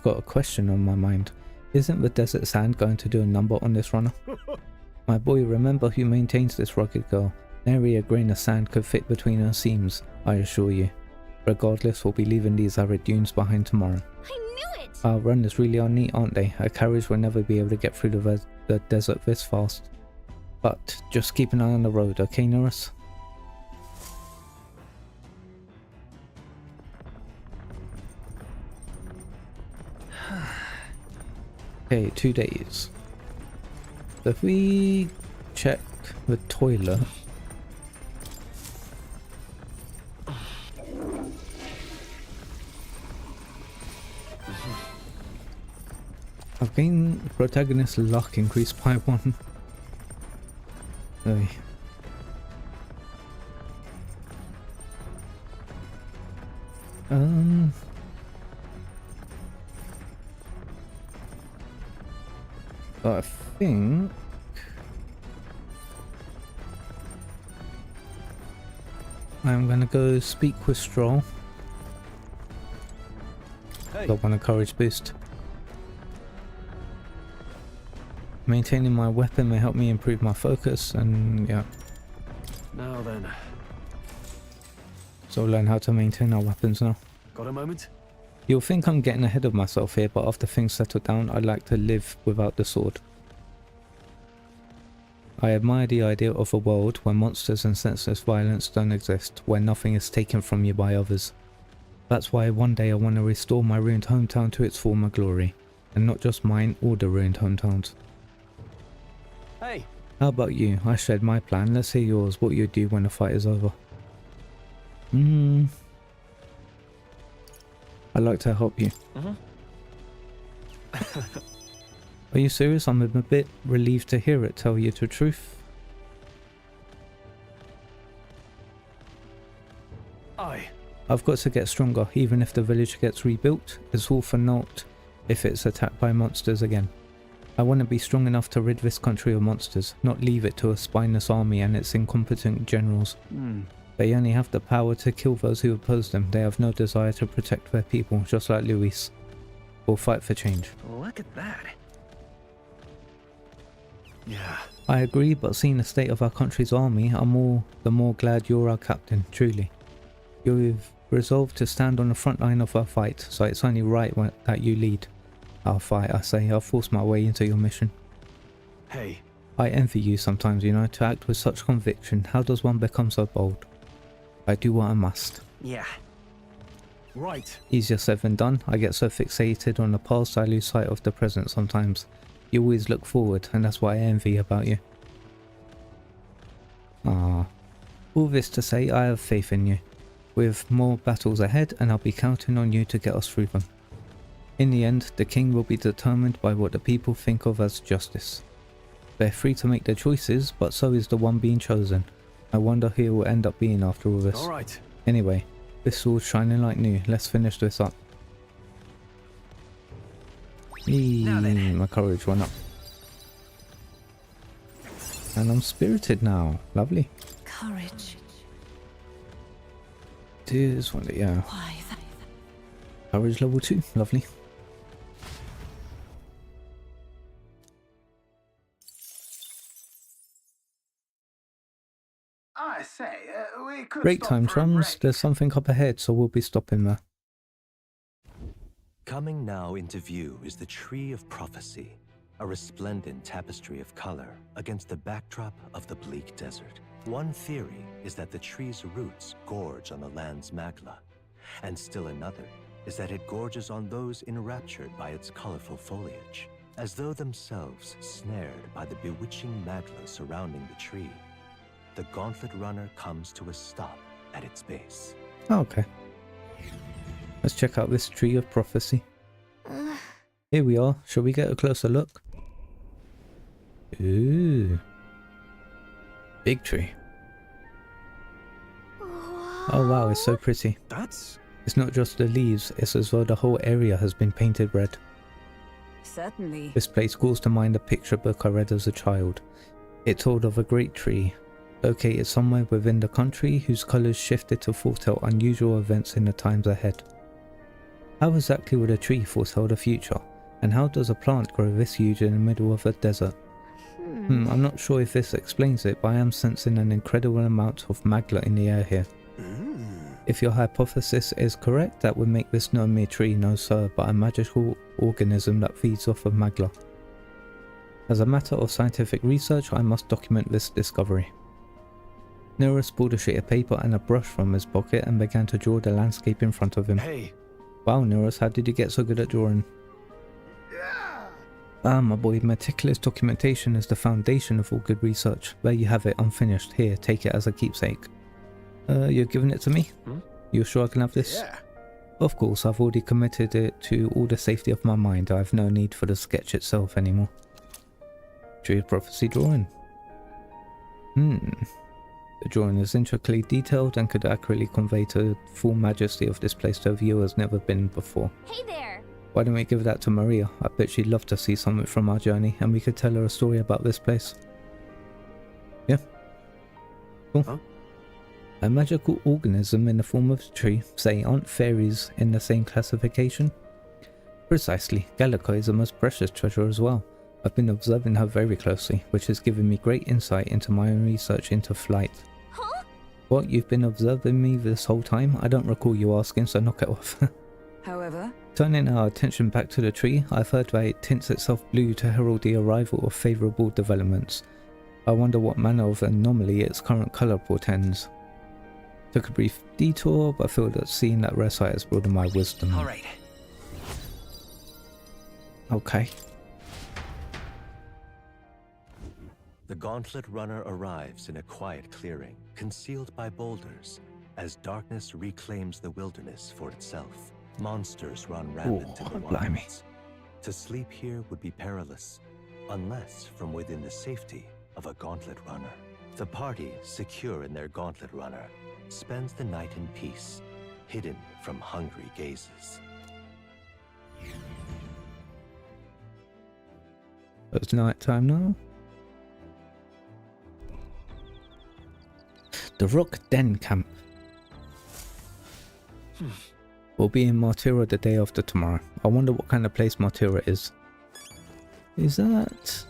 got a question on my mind. Isn't the desert sand going to do a number on this runner? My boy, remember who maintains this rugged girl. Nary a grain of sand could fit between her seams, I assure you. Regardless, we'll be leaving these arid dunes behind tomorrow. I knew it! Our runners really are neat, aren't they? A carriage will never be able to get through the desert this fast. But just keep an eye on the road, okay, Norris? Okay, 2 days. So if we check the toilet. I've gained protagonist luck increased by 1. Hey. But I think I'm gonna go speak with Stroll. Hey. Got one a courage boost. Maintaining my weapon may help me improve my focus, and yeah. Now then. So learn how to maintain our weapons now. Got a moment? You'll think I'm getting ahead of myself here, but after things settle down, I'd like to live without the sword. I admire the idea of a world where monsters and senseless violence don't exist, where nothing is taken from you by others. That's why one day I want to restore my ruined hometown to its former glory, and not just mine or the ruined hometowns. Hey! How about you? I shared my plan, let's hear yours, what you do when the fight is over. I'd like to help you. Are you serious? I'm a bit relieved to hear it, tell you the truth. I've got to get stronger, even if the village gets rebuilt. It's all for naught if it's attacked by monsters again. I want to be strong enough to rid this country of monsters, not leave it to a spineless army and its incompetent generals. They only have the power to kill those who oppose them. They have no desire to protect their people, just like Luis. We'll fight for change. Look at that. Yeah. I agree, but seeing the state of our country's army, I'm the more glad you're our captain, truly. You've resolved to stand on the front line of our fight, so it's only right that you lead our fight, I say. I'll force my way into your mission. Hey. I envy you sometimes, you know, to act with such conviction. How does one become so bold? I do what I must. Yeah. Right. Easier said than done. I get so fixated on the past I lose sight of the present sometimes. You always look forward, and that's what I envy about you. Ah. All this to say, I have faith in you. With more battles ahead, and I'll be counting on you to get us through them. In the end, the king will be determined by what the people think of as justice. They're free to make their choices, but so is the one being chosen. I wonder who it will end up being after all this. Alright. Anyway, this sword's shining like new. Let's finish this up. My courage went up. And I'm spirited now. Lovely. Courage. This one, yeah. Why? Courage level 2. Lovely. I say, we could Break stop time, for a chums. break. There's something up ahead, so we'll be stopping there. Coming now into view is the Tree of Prophecy, a resplendent tapestry of color against the backdrop of the bleak desert. One theory is that the tree's roots gorge on the land's magla, and still another is that it gorges on those enraptured by its colorful foliage, as though themselves snared by the bewitching magla surrounding the tree. The Gauntlet Runner comes to a stop at its base. Oh, okay. Let's check out this Tree of Prophecy. Here we are. Shall we get a closer look? Ooh. Big tree. Oh wow, it's so pretty. It's not just the leaves, it's as though the whole area has been painted red. Certainly. This place calls to mind a picture book I read as a child. It told of a great tree, located somewhere within the country whose colours shifted to foretell unusual events in the times ahead. How exactly would a tree foretell the future? And how does a plant grow this huge in the middle of a desert? I'm not sure if this explains it, but I am sensing an incredible amount of magla in the air here. If your hypothesis is correct, that would make this no mere tree, no sir, but a magical organism that feeds off of magla. As a matter of scientific research, I must document this discovery. Neurus pulled a sheet of paper and a brush from his pocket and began to draw the landscape in front of him. Hey. Wow, Neurus, how did you get so good at drawing? My boy, meticulous documentation is the foundation of all good research. There you have it, unfinished. Here, take it as a keepsake. You're giving it to me? You sure I can have this? Yeah. Of course, I've already committed it to all the safety of my mind. I have no need for the sketch itself anymore. Tree of Prophecy drawing. The drawing is intricately detailed and could accurately convey the full majesty of this place to a viewer as never been before. Hey there! Why don't we give that to Maria? I bet she'd love to see something from our journey, and we could tell her a story about this place. Yeah? Cool. Huh? A magical organism in the form of a tree. Say, aren't fairies in the same classification? Precisely. Gallica is a most precious treasure as well. I've been observing her very closely, which has given me great insight into my own research into flight. Huh? What, you've been observing me this whole time? I don't recall you asking, so knock it off. However, turning our attention back to the tree, I've heard that it tints itself blue to herald the arrival of favourable developments. I wonder what manner of anomaly its current colour portends. Took a brief detour, but I feel that seeing that rare sight has broadened my wisdom. Alright. Okay. The Gauntlet Runner arrives in a quiet clearing, concealed by boulders, as darkness reclaims the wilderness for itself. Monsters run rampant in the wilds. To sleep here would be perilous, unless from within the safety of a Gauntlet Runner. The party, secure in their Gauntlet Runner, spends the night in peace, hidden from hungry gazes. It's night time now. The Rock Den Camp. We'll be in Martira the day after tomorrow. I wonder what kind of place Martira is. Is that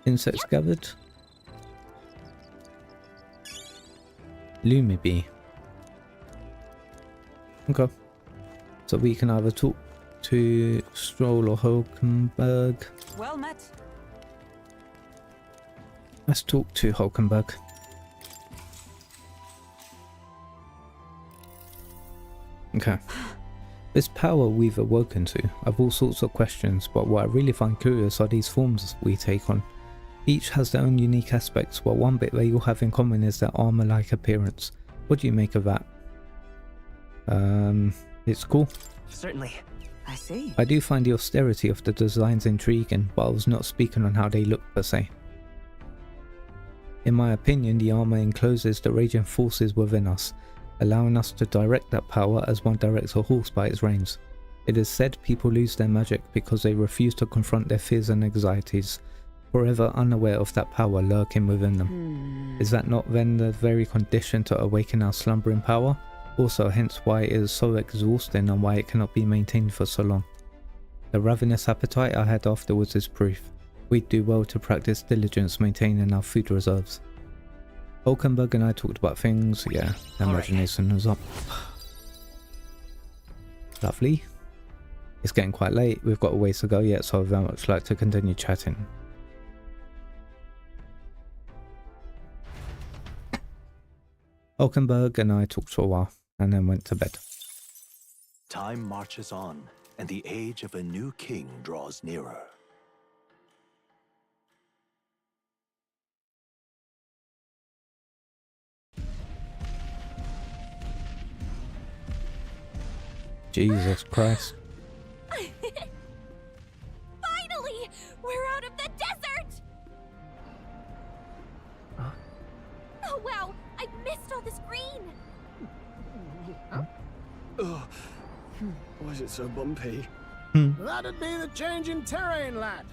insects gathered? Lumiby. Okay. So we can either talk to Stroll or Hulkenberg. well met. Let's talk to Hulkenberg. Okay. This power we've awoken to, I've all sorts of questions, but what I really find curious are these forms we take on. Each has their own unique aspects, but one bit they all have in common is their armor-like appearance. What do you make of that? It's cool. Certainly. I see. I do find the austerity of the designs intriguing, but I was not speaking on how they look per se. In my opinion, the armor encloses the raging forces within us, allowing us to direct that power as one directs a horse by its reins. It is said people lose their magic because they refuse to confront their fears and anxieties, forever unaware of that power lurking within them. Is that not then the very condition to awaken our slumbering power? Also, hence why it is so exhausting and why it cannot be maintained for so long. The ravenous appetite I had afterwards is proof. We'd do well to practice diligence maintaining our food reserves. Hulkenberg and I talked about things, yeah, imagination was up. Lovely. It's getting quite late, we've got a ways to go yet, so I'd very much like to continue chatting. Hulkenberg and I talked for a while, and then went to bed. Time marches on, and the age of a new king draws nearer. Jesus Christ. Finally! We're out of the desert! Oh wow, I've missed all this green! Why is it so bumpy? That'd be the change in terrain, lad.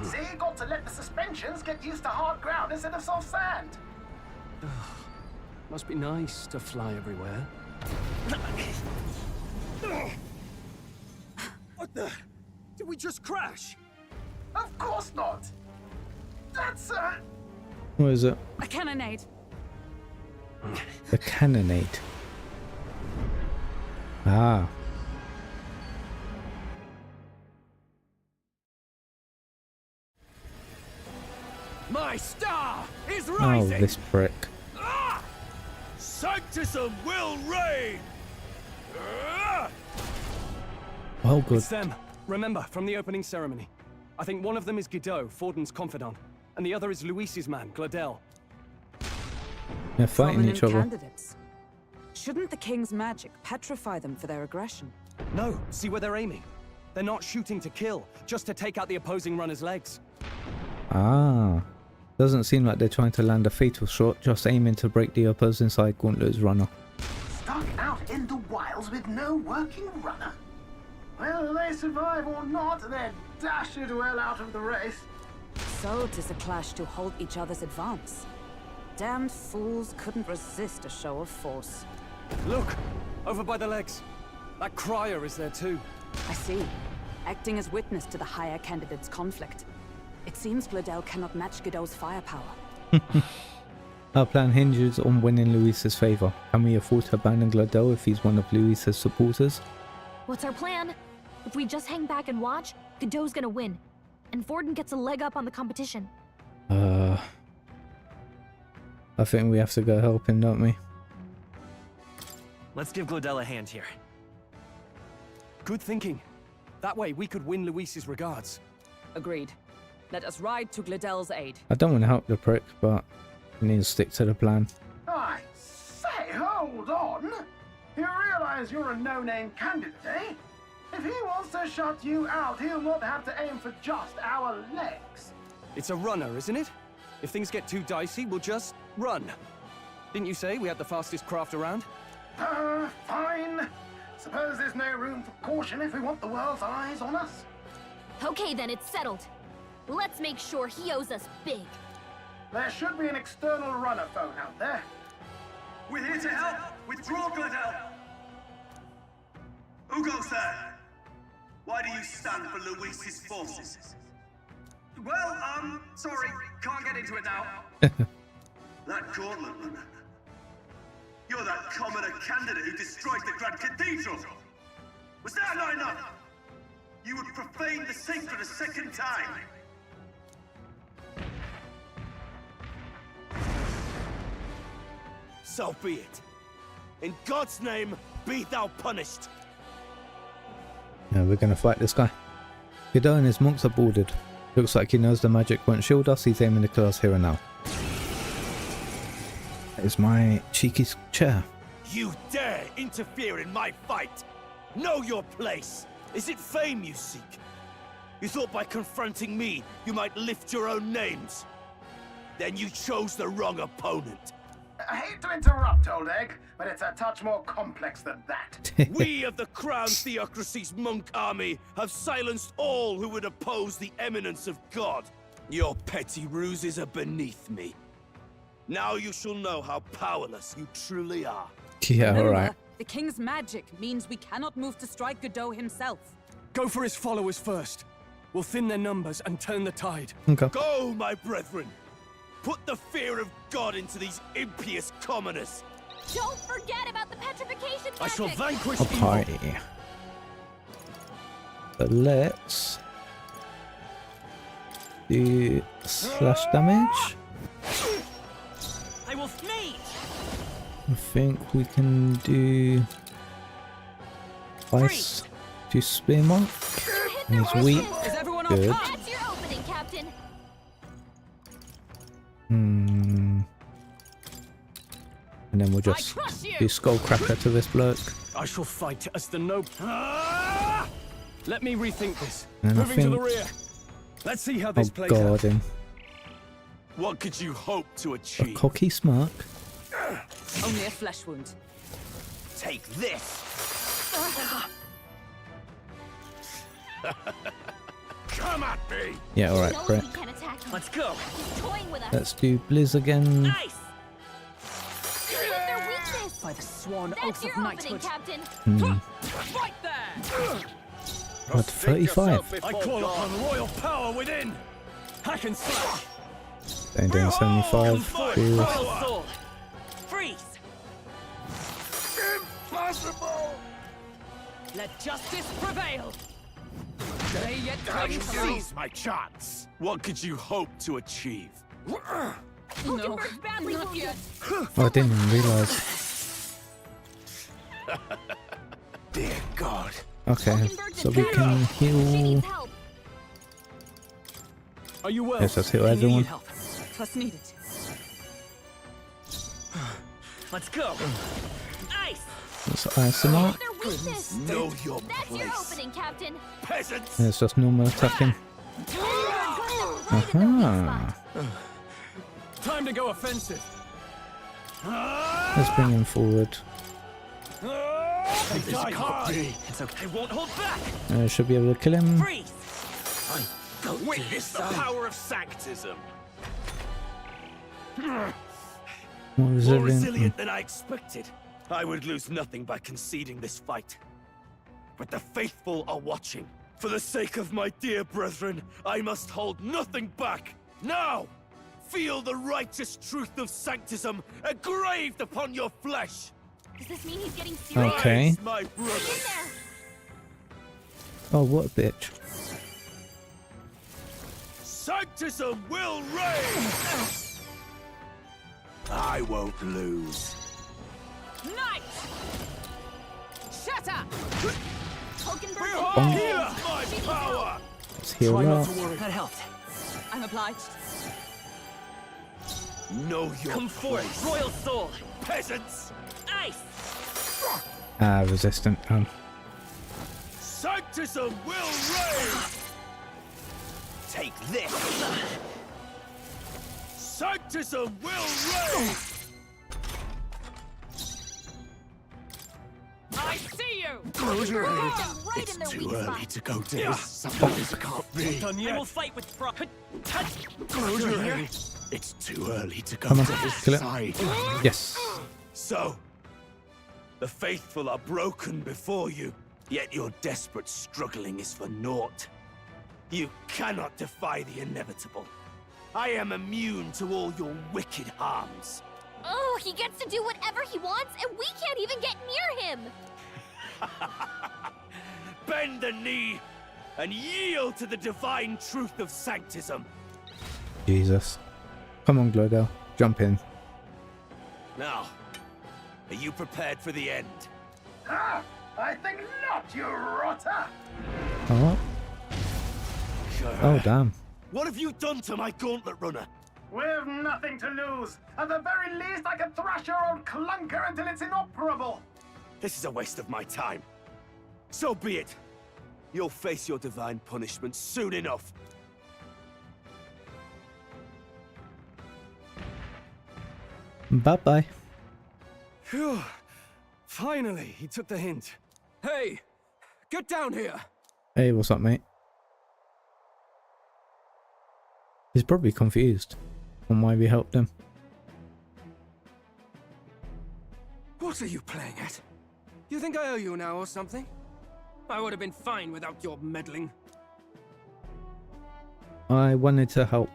See, you got to let the suspensions get used to hard ground instead of soft sand. Must be nice to fly everywhere. What the? Did we just crash? Of course not. That's What is it? A cannonade. The cannonade. Ah. My star is Oh, rising! this prick. Sanctism will reign! Oh, good. It's them. Remember, from the opening ceremony. I think one of them is Guido, Forden's confidant, and the other is Luis's man, Gladel. They're fighting Prominent each other. candidates. Shouldn't the king's magic petrify them for their aggression? No, see where they're aiming. They're not shooting to kill, just to take out the opposing runner's legs. Ah. Doesn't seem like they're trying to land a fatal shot, just aiming to break the opposing side gauntlet's runner. stuck out in the wilds with no working runner. Whether they survive or not, they're dashed well out of the race. So 'tis a clash to halt each other's advance. Damned fools couldn't resist a show of force. Look! Over by the legs. That crier is there too. I see. Acting as witness to the higher candidate's conflict. It seems Gladel cannot match Guido's firepower. Our plan hinges on winning Luis's favour. Can we afford to abandon Gladel if he's one of Luis's supporters? What's our plan? If we just hang back and watch, Godot's gonna win. And Forden gets a leg up on the competition. I think we have to go help him, don't we? Let's give Gladel a hand here. Good thinking. That way we could win Luis's regards. Agreed. Let us ride to Gladel's aid. I don't want to help the prick, but we need to stick to the plan. I say, hold on. You realize you're a no-name candidate, eh? If he wants to shut you out, he'll not have to aim for just our legs. It's a runner, isn't it? If things get too dicey, we'll just run. Didn't you say we had the fastest craft around? Fine. Suppose there's no room for caution if we want the world's eyes on us. Okay then, it's settled. Let's make sure he owes us big. There should be an external runner phone out there. We're here to help! Withdraw, Gladel! Who goes there? Why do you stand for Luis's forces? Well, sorry, can't get into it now. That gauntlet runner. You're that commoner candidate who destroyed the Grand Cathedral! Was that not enough? You would profane the sacred a second time! So be it. In God's name, be thou punished. Yeah, we're gonna fight this guy. Guido and his monks are boarded. Looks like he knows the magic won't shield us, he's aiming to kill us here and now. That is my cheeky chair. You dare interfere in my fight! Know your place! Is it fame you seek? You thought by confronting me, you might lift your own names? Then you chose the wrong opponent. I hate to interrupt, Old Egg, but it's a touch more complex than that. We of the Crown Theocracy's monk army have silenced all who would oppose the eminence of God. Your petty ruses are beneath me. Now you shall know how powerless you truly are. Yeah, Remember, alright. the king's magic means we cannot move to strike Godot himself. Go for his followers first. We'll thin their numbers and turn the tide. Okay. Go, my brethren! Put the fear of God into these impious commoners! Don't forget about the petrification magic! I shall vanquish Okay. But let's do slash damage. I will sneeze! I think we can do ice to spear monk. And he's weak. Is everyone Good. That's your opening, Captain. And then we'll just do Skullcracker to this bloke. I shall fight as the noble. Let me rethink this. And I Moving to the think- rear. Let's see how this Oh plays god, out. him. What could you hope to A achieve? cocky smirk. Only a flesh wound. Take this! Come at me! Yeah, alright, Knows Brett. we can't attack him. Let's go. He's toying with us. Let's do Blizz again. Nice! Hit their weakness. By the sworn That's oath your of opening, knighthood. Captain. Right there! What, 35? I call upon royal power within. Hack and slash. Going down 75. Cool. Royal soul. Freeze! Impossible! Let justice prevail. They yet I claim to seize my chance! What could you hope to achieve? No, Hulkenberg's badly not wounded. yet. Oh, I didn't even realise. Dear God. Okay, so we can heal. Help. Are you well? Yes, let's heal I need everyone. help. Trust needed. Let's go. Ice! Let's ice him up. Their weakness. Know your That's your place. opening, Captain. Peasants! Let's just normal attacking. Aha. Time to go offensive. Let's bring him forward. They die hard! It's okay. I won't hold back. Should be able to kill him. Freeze! Witness the power of sanctism! More More resilient. resilient than I expected. I would lose nothing by conceding this fight. But the faithful are watching. For the sake of my dear brethren, I must hold nothing back. Now! Feel the righteous truth of sanctism engraved upon your flesh! Does this mean he's getting serious? Okay. Rise, my In brothers! there. Oh, what a bitch. Sanctism will reign! I won't lose. Knight! Shatter! Hulkenberg. Here's my power! Let's heal Try not up. to worry. That helped. I'm obliged. Know your Come forth, place. royal soul. Peasants! Ice! Ah, resistant. Sanctism will reign! Take this! Sanctism will reign! I see you! Close your Right It's in their too weak early spot. to go down. Sometimes it can't be. Done I yet. will fight with pride. Close your head. It's too early to go Come on, to his kill it. side. Yes. So, the faithful are broken before you, yet your desperate struggling is for naught. You cannot defy the inevitable. I am immune to all your wicked harms. Oh, he gets to do whatever he wants, and we can't even get near him. Bend the knee and yield to the divine truth of sanctism. Jesus. Come on, Glodell. Jump in. Now, are you prepared for the end? Ah, I think not, you rotter. Oh. Oh, damn. What have you done to my gauntlet runner? We've nothing to lose. At the very least, I can thrash your old clunker until it's inoperable. This is a waste of my time. So be it. You'll face your divine punishment soon enough. Bye-bye. Phew. Finally, he took the hint. Hey, get down here. Hey, what's up, mate? He's probably confused on why we helped him. What are you playing at? You think I owe you now or something? I would have been fine without your meddling. I wanted to help.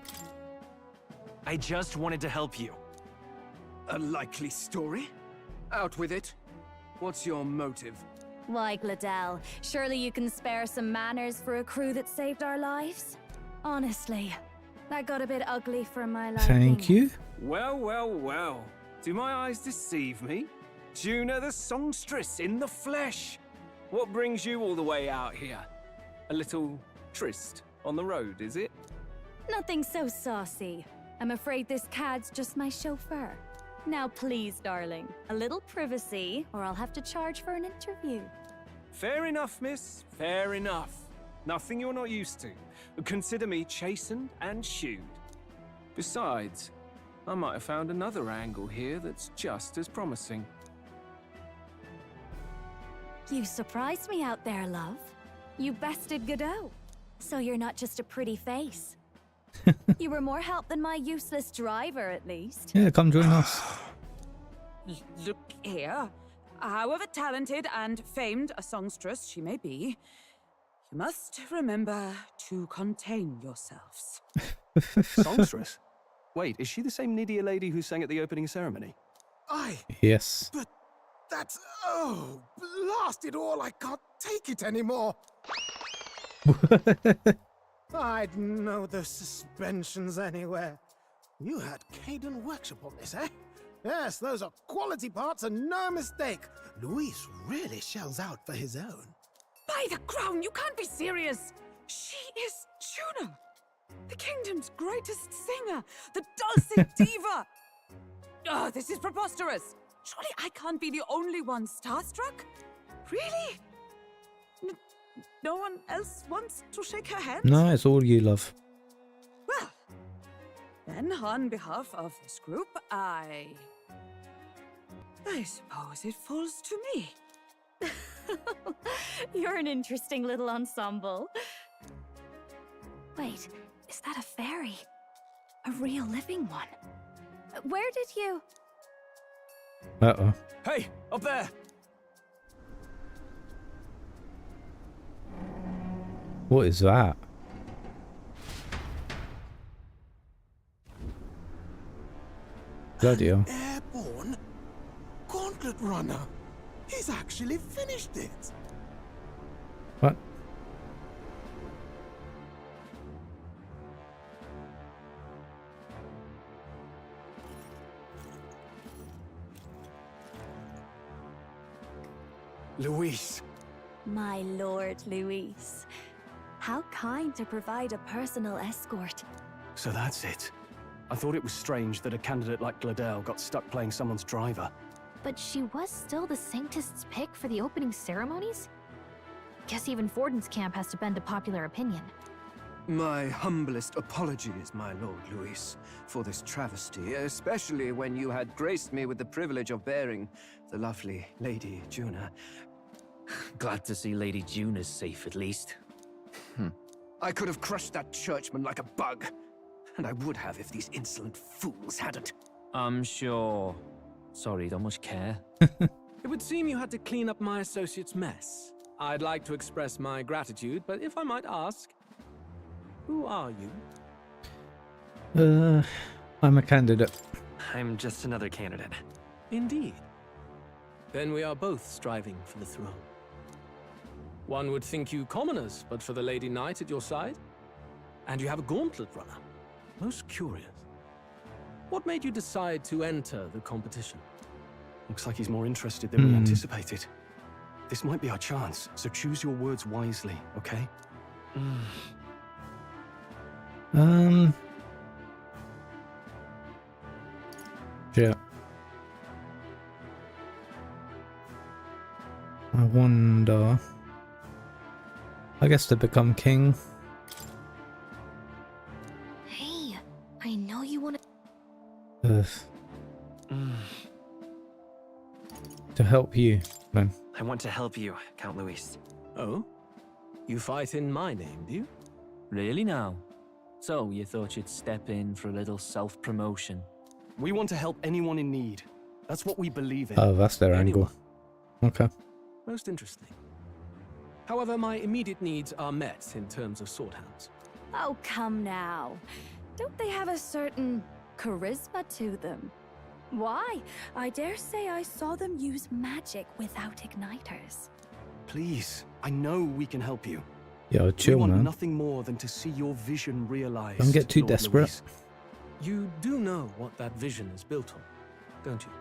I just wanted to help you. A likely story? Out with it. What's your motive? Why, Gladell, surely you can spare some manners for a crew that saved our lives? Honestly, that got a bit ugly for my liking. Thank you. Well, well, well. Do my eyes deceive me? Juna the songstress in the flesh. What brings you all the way out here? A little tryst on the road, is it? Nothing so saucy. I'm afraid this cad's just my chauffeur. Now please, darling, a little privacy, or I'll have to charge for an interview. Fair enough, miss. Fair enough. Nothing you're not used to. Consider me chastened and shooed. Besides, I might have found another angle here that's just as promising. You surprised me out there, love. You bested Godot. So you're not just a pretty face. You were more help than my useless driver, at least. Yeah, come join us. Look here. However talented and famed a songstress she may be, you must remember to contain yourselves. Songstress? Wait, is she the same Nydia lady who sang at the opening ceremony? Yes. But that's... oh, blast it all, I can't take it anymore. I'd know those suspensions anywhere. You had Caden workshop on this, eh? Yes, those are quality parts and no mistake. Luis really shells out for his own. By the crown, you can't be serious! She is Juna! The kingdom's greatest singer! The dulcet diva! Oh, this is preposterous! Surely I can't be the only one starstruck? Really? No one else wants to shake her hand? No, it's all you, love. Well, then on behalf of this group, I suppose it falls to me. You're an interesting little ensemble. Wait, is that a fairy? A real living one? Where did you... Uh-oh. Hey, up there! What is that? Bloody hell. Airborne? Gauntlet Runner. He's actually finished it. What? Luis. My lord, Luis. How kind to provide a personal escort. So that's it. I thought it was strange that a candidate like Gladell got stuck playing someone's driver. But she was still the Sanctist's pick for the opening ceremonies? Guess even Forden's camp has to bend to popular opinion. My humblest apologies, my Lord Luis, for this travesty, especially when you had graced me with the privilege of bearing the lovely Lady Juna. Glad to see Lady Juna's safe, at least. I could have crushed that churchman like a bug. And I would have if these insolent fools hadn't. I'm sure. Sorry, don't much care. It would seem you had to clean up my associate's mess. I'd like to express my gratitude, but if I might ask, who are you? I'm a candidate. I'm just another candidate. Indeed. Then we are both striving for the throne. One would think you commoners, but for the Lady Knight at your side. And you have a gauntlet runner. Most curious. What made you decide to enter the competition? Looks like he's more interested than we anticipated. This might be our chance, so choose your words wisely, okay? Yeah. I wonder... I guess to become king. Hey, I know you want to... To help you, man. I want to help you, Count Luis. Oh? You fight in my name, do you? Really now? So, you thought you'd step in for a little self-promotion? We want to help anyone in need. That's what we believe in. Oh, that's their angle. Okay. Most interesting. However, my immediate needs are met in terms of swordhounds. Oh, come now. Don't they have a certain charisma to them? Why? I dare say I saw them use magic without igniters. Please, I know we can help you. Yo, chill, we want man. nothing more than to see your vision realized. Don't get too Lord desperate. Luis. You do know what that vision is built on, don't you?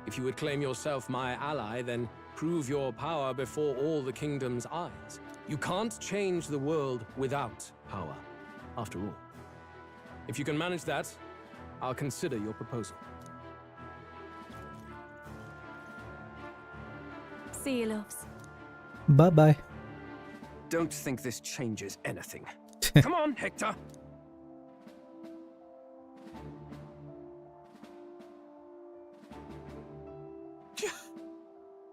If you would claim yourself my ally, then prove your power before all the kingdom's eyes. You can't change the world without power, after all. If you can manage that, I'll consider your proposal. See you, loves. Bye-bye. Don't think this changes anything. Come on, Hector!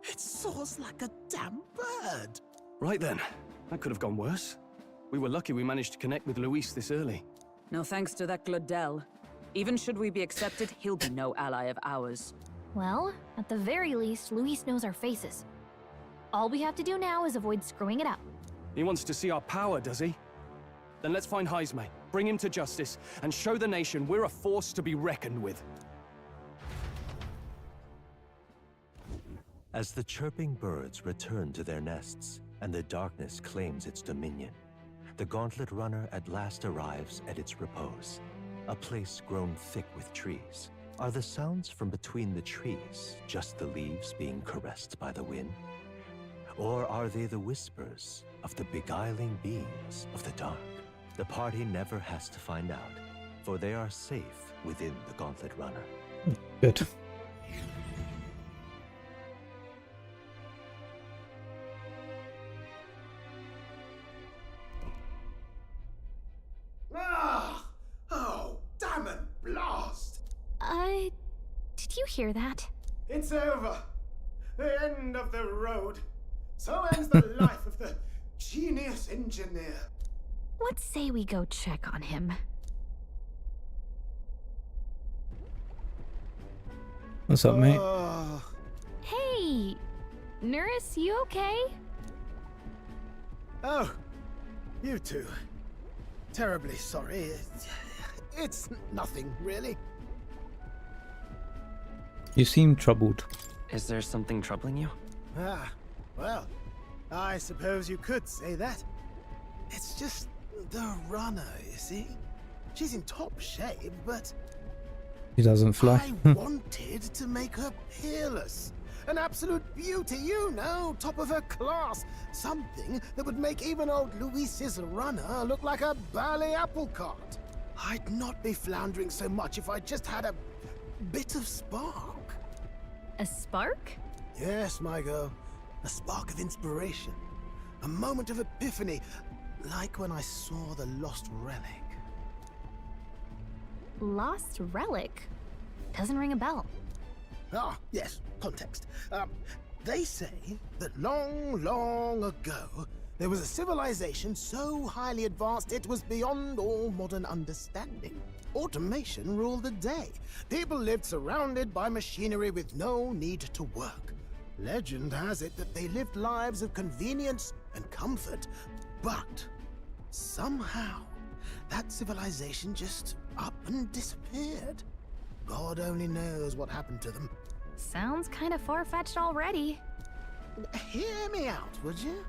It soars like a damn bird. Right then, that could have gone worse. We were lucky we managed to connect with Luis this early. No thanks to that Glodell. Even should we be accepted, he'll be no ally of ours. Well, at the very least, Luis knows our faces. All we have to do now is avoid screwing it up. He wants to see our power, does he? Then let's find Jaime, bring him to justice, and show the nation we're a force to be reckoned with. As the chirping birds return to their nests and the darkness claims its dominion, the Gauntlet Runner at last arrives at its repose, a place grown thick with trees. Are the sounds from between the trees just the leaves being caressed by the wind? Or are they the whispers of the beguiling beings of the dark? The party never has to find out, for they are safe within the Gauntlet Runner. Good. Oh, damn it, blast! Did you hear that? It's over. The end of the road. So ends the life of the genius engineer. Let's say we go check on him. What's up, mate? Hey! Nurse, you okay? Oh, you two. Terribly sorry. It's nothing, really. You seem troubled. Is there something troubling you? Ah, well, I suppose you could say that. It's just the runner, you see? She's in top shape, but He doesn't fly. I wanted to make her peerless. An absolute beauty, you know, top of her class. Something that would make even old Luis's runner look like a bally apple cart. I'd not be floundering so much if I just had a bit of spark. A spark? Yes, my girl. A spark of inspiration. A moment of epiphany, like when I saw the lost relic. Lost relic? Doesn't ring a bell. Ah, yes, context. They say that long, long ago, there was a civilization so highly advanced it was beyond all modern understanding. Automation ruled the day. People lived surrounded by machinery with no need to work. Legend has it that they lived lives of convenience and comfort, but somehow that civilization just up and disappeared. God only knows what happened to them. Sounds kind of far-fetched already. Hear me out, would you?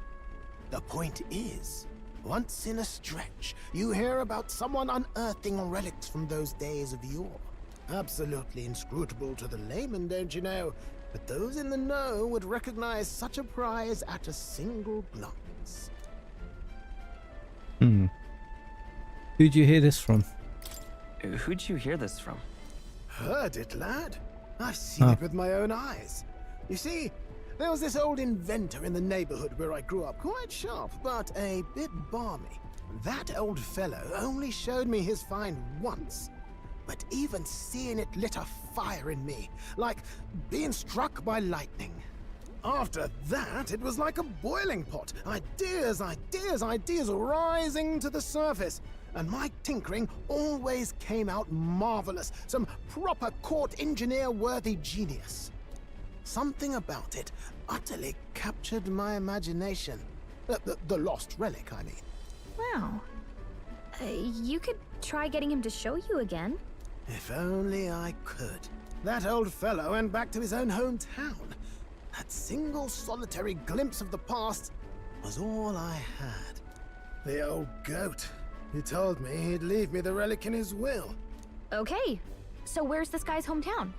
The point is, once in a stretch, you hear about someone unearthing relics from those days of yore. Absolutely inscrutable to the layman, don't you know? But those in the know would recognize such a prize at a single glance. Who'd you hear this from? Who'd you hear this from? Heard it, lad. I've seen it with my own eyes. You see, There was this old inventor in the neighborhood where I grew up, quite sharp, but a bit balmy. That old fellow only showed me his find once. But even seeing it lit a fire in me, like being struck by lightning. After that, it was like a boiling pot. Ideas rising to the surface. And my tinkering always came out marvelous. Some proper court engineer-worthy genius. Something about it utterly captured my imagination. The lost relic, I mean. Wow. You could try getting him to show you again. If only I could. That old fellow went back to his own hometown. That single solitary glimpse of the past was all I had. The old goat. He told me he'd leave me the relic in his will. Okay, so where's this guy's hometown?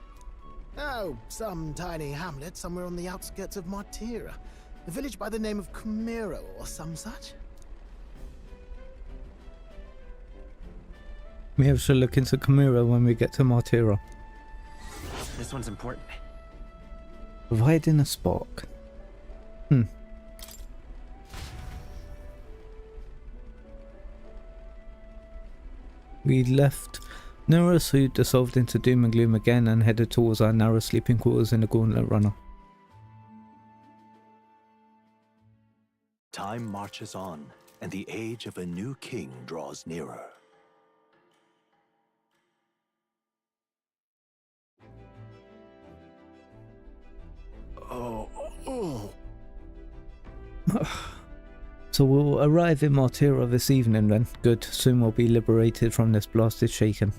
Oh, some tiny hamlet somewhere on the outskirts of Martira. A village by the name of Camiro or some such. Maybe we should look into Camiro when we get to Martira. This one's important. Providing a spark. We left Nerus, who dissolved into doom and gloom again, and headed towards our narrow sleeping quarters in the Gauntlet Runner. Time marches on, and the age of a new king draws nearer. So we'll arrive in Martira this evening then. Good, soon we'll be liberated from this blasted shaken.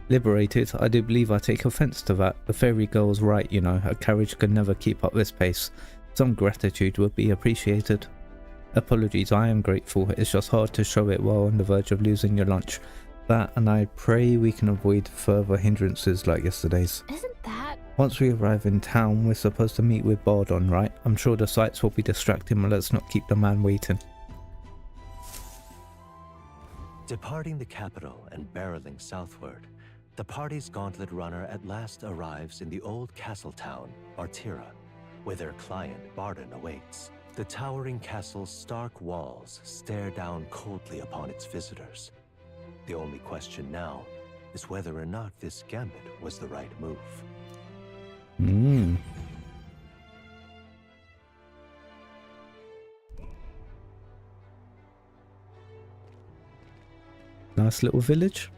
Liberated? I do believe I take offence to that. The fairy girl's right, you know, a carriage could never keep up this pace. Some gratitude would be appreciated. Apologies, I am grateful, it's just hard to show it while on the verge of losing your lunch. That, and I pray we can avoid further hindrances like yesterday's. Isn't that... Once we arrive in town, we're supposed to meet with Bardon, right? I'm sure the sights will be distracting, but let's not keep the man waiting. Departing the capital and barreling southward, the party's gauntlet runner at last arrives in the old castle town, Martira, where their client Bardon awaits. The towering castle's stark walls stare down coldly upon its visitors. The only question now is whether or not this gambit was the right move. Nice little village.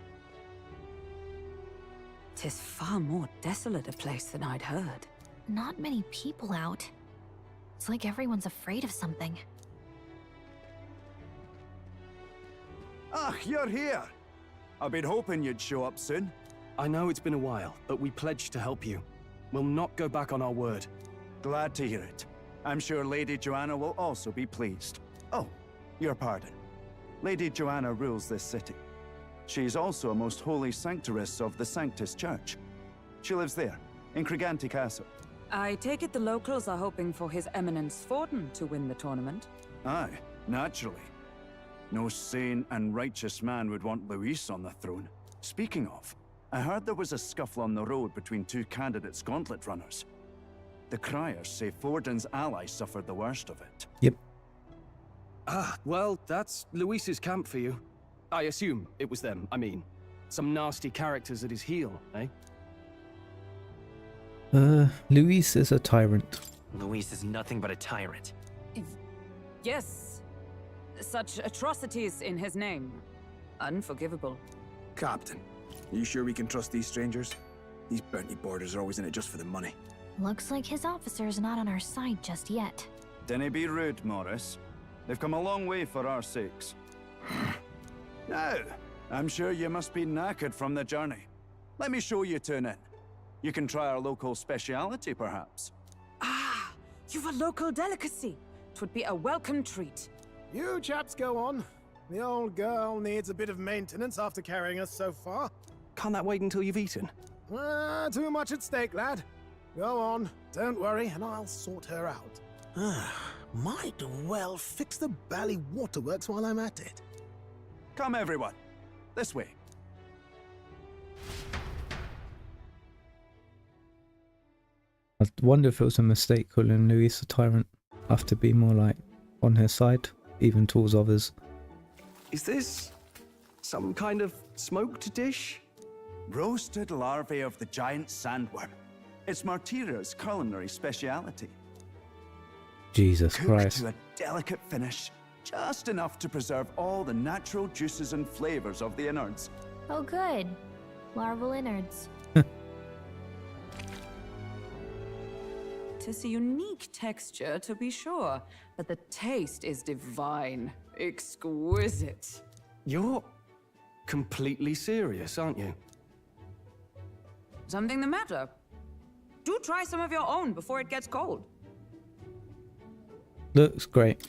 'Tis far more desolate a place than I'd heard. Not many people out. It's like everyone's afraid of something. Ah, you're here! I've been hoping you'd show up soon. I know it's been a while, but we pledged to help you. We'll not go back on our word. Glad to hear it. I'm sure Lady Joanna will also be pleased. Oh, your pardon. Lady Joanna rules this city. She's also a most holy sanctuaress of the Sanctus Church. She lives there, in Criganti Castle. I take it the locals are hoping for His Eminence Forden to win the tournament? Aye, naturally. No sane and righteous man would want Luis on the throne. Speaking of, I heard there was a scuffle on the road between two candidates gauntlet runners. The criers say Forden's ally suffered the worst of it. Yep. Ah, well, that's Luis's camp for you. I assume it was them, I mean. Some nasty characters at his heel, eh? Luis is a tyrant. Luis is nothing but a tyrant. Yes. Such atrocities in his name. Unforgivable. Captain, are you sure we can trust these strangers? These bounty boarders are always in it just for the money. Looks like his officer's not on our side just yet. Dinna be rude, Morris. They've come a long way for our sakes. Now, I'm sure you must be knackered from the journey. Let me show you to an inn. You can try our local speciality, perhaps. Ah, you've a local delicacy. 'Twould be a welcome treat. You chaps go on. The old girl needs a bit of maintenance after carrying us so far. Can't that wait until you've eaten? Too much at stake, lad. Go on, don't worry, and I'll sort her out. Might well fix the bally waterworks while I'm at it. Come, everyone. This way. I wonder if it was a mistake calling Luis a tyrant. I have to be more like on his side, even towards others. Is this some kind of smoked dish? Roasted larvae of the giant sandworm. It's Martira's culinary speciality. Jesus Cooked Christ. to a delicate finish, just enough to preserve all the natural juices and flavors of the innards. Oh good. Larval innards. Tis a unique texture, to be sure, but the taste is divine. Exquisite. You're completely serious, aren't you? Something the matter? Do try some of your own before it gets cold. Looks great.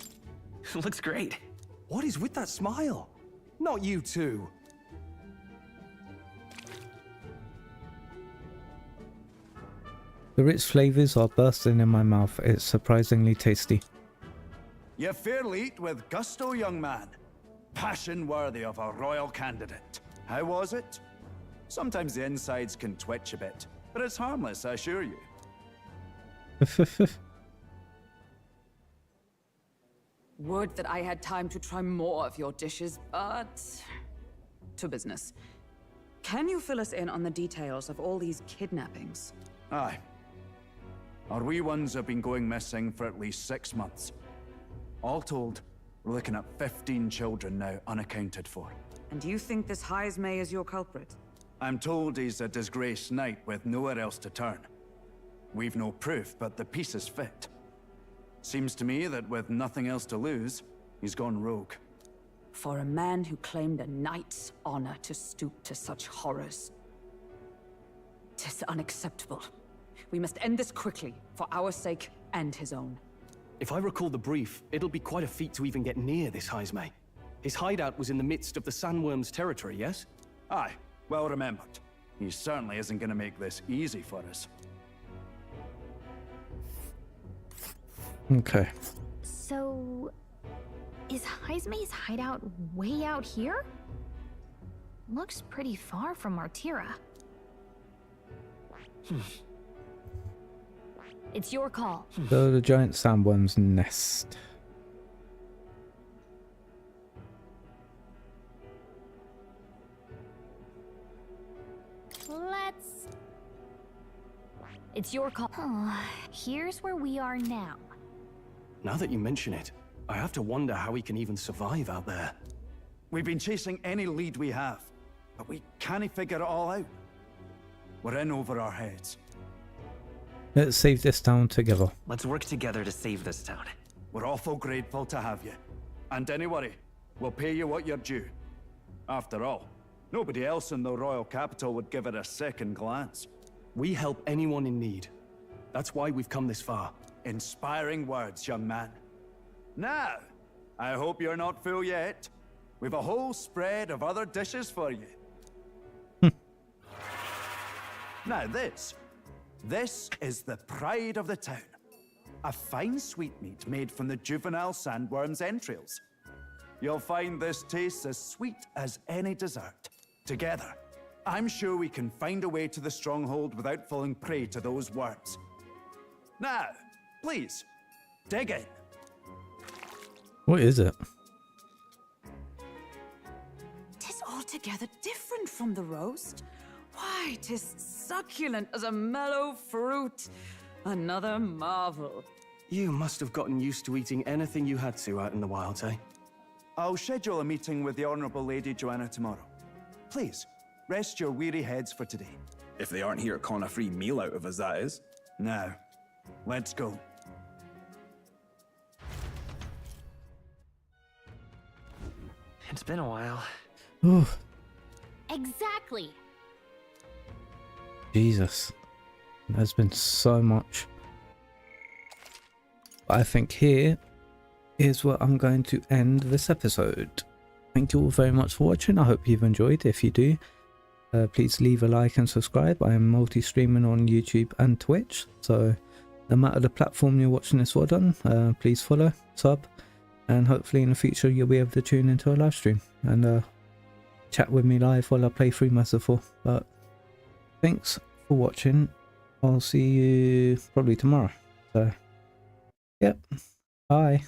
Looks great. What is with that smile? Not you two. The rich flavours are bursting in my mouth. It's surprisingly tasty. You fairly eat with gusto, young man. Passion worthy of a royal candidate. How was it? Sometimes the insides can twitch a bit, but it's harmless, I assure you. Would that I had time to try more of your dishes, but... to business. Can you fill us in on the details of all these kidnappings? Aye. Our wee ones have been going missing for at least 6 months. All told, we're looking at 15 children now unaccounted for. And you think this Heismay is your culprit? I'm told he's a disgraced knight with nowhere else to turn. We've no proof, but the pieces fit. Seems to me that with nothing else to lose, he's gone rogue. For a man who claimed a knight's honor to stoop to such horrors. 'Tis unacceptable. We must end this quickly, for our sake and his own. If I recall the brief, it'll be quite a feat to even get near this Heismay. His hideout was in the midst of the sandworm's territory, yes? Aye, well remembered. He certainly isn't going to make this easy for us. Okay. So... is Heismay's hideout way out here? Looks pretty far from Martira. It's your call. So the giant sandworm's nest. Let's... it's your call. Here's where we are now. Now that you mention it, I have to wonder how he can even survive out there. We've been chasing any lead we have, but we can't figure it all out. We're in over our heads. Let's save this town together. Let's work together to save this town. We're awful grateful to have you. And don't worry, we'll pay you what you're due. After all, nobody else in the royal capital would give it a second glance. We help anyone in need. That's why we've come this far. Inspiring words, young man. Now, I hope you're not full yet. We've a whole spread of other dishes for you. Now this is the pride of the town. A fine sweetmeat made from the juvenile sandworm's entrails. You'll find this tastes as sweet as any dessert. Together, I'm sure we can find a way to the stronghold without falling prey to those worms. Now, please, dig in. What is it? 'Tis altogether different from the roast. Why, 'tis succulent as a mellow fruit. Another marvel. You must have gotten used to eating anything you had to out in the wilds, eh? I'll schedule a meeting with the Honourable Lady Joanna tomorrow. Please, rest your weary heads for today. If they aren't here calling a free meal out of us, that is. Now, let's go. It's been a while. Ooh, Exactly. Jesus. There's been so much. I think here is where I'm going to end this episode. Thank you all very much for watching. I hope you've enjoyed. If you do, please leave a like and subscribe. I am multi-streaming on YouTube and Twitch, so no matter the platform you're watching this on, please follow, sub, and hopefully in the future you'll be able to tune into a live stream and chat with me live while I play through Master 4. But thanks for watching, I'll see you probably tomorrow. So, yep. Bye.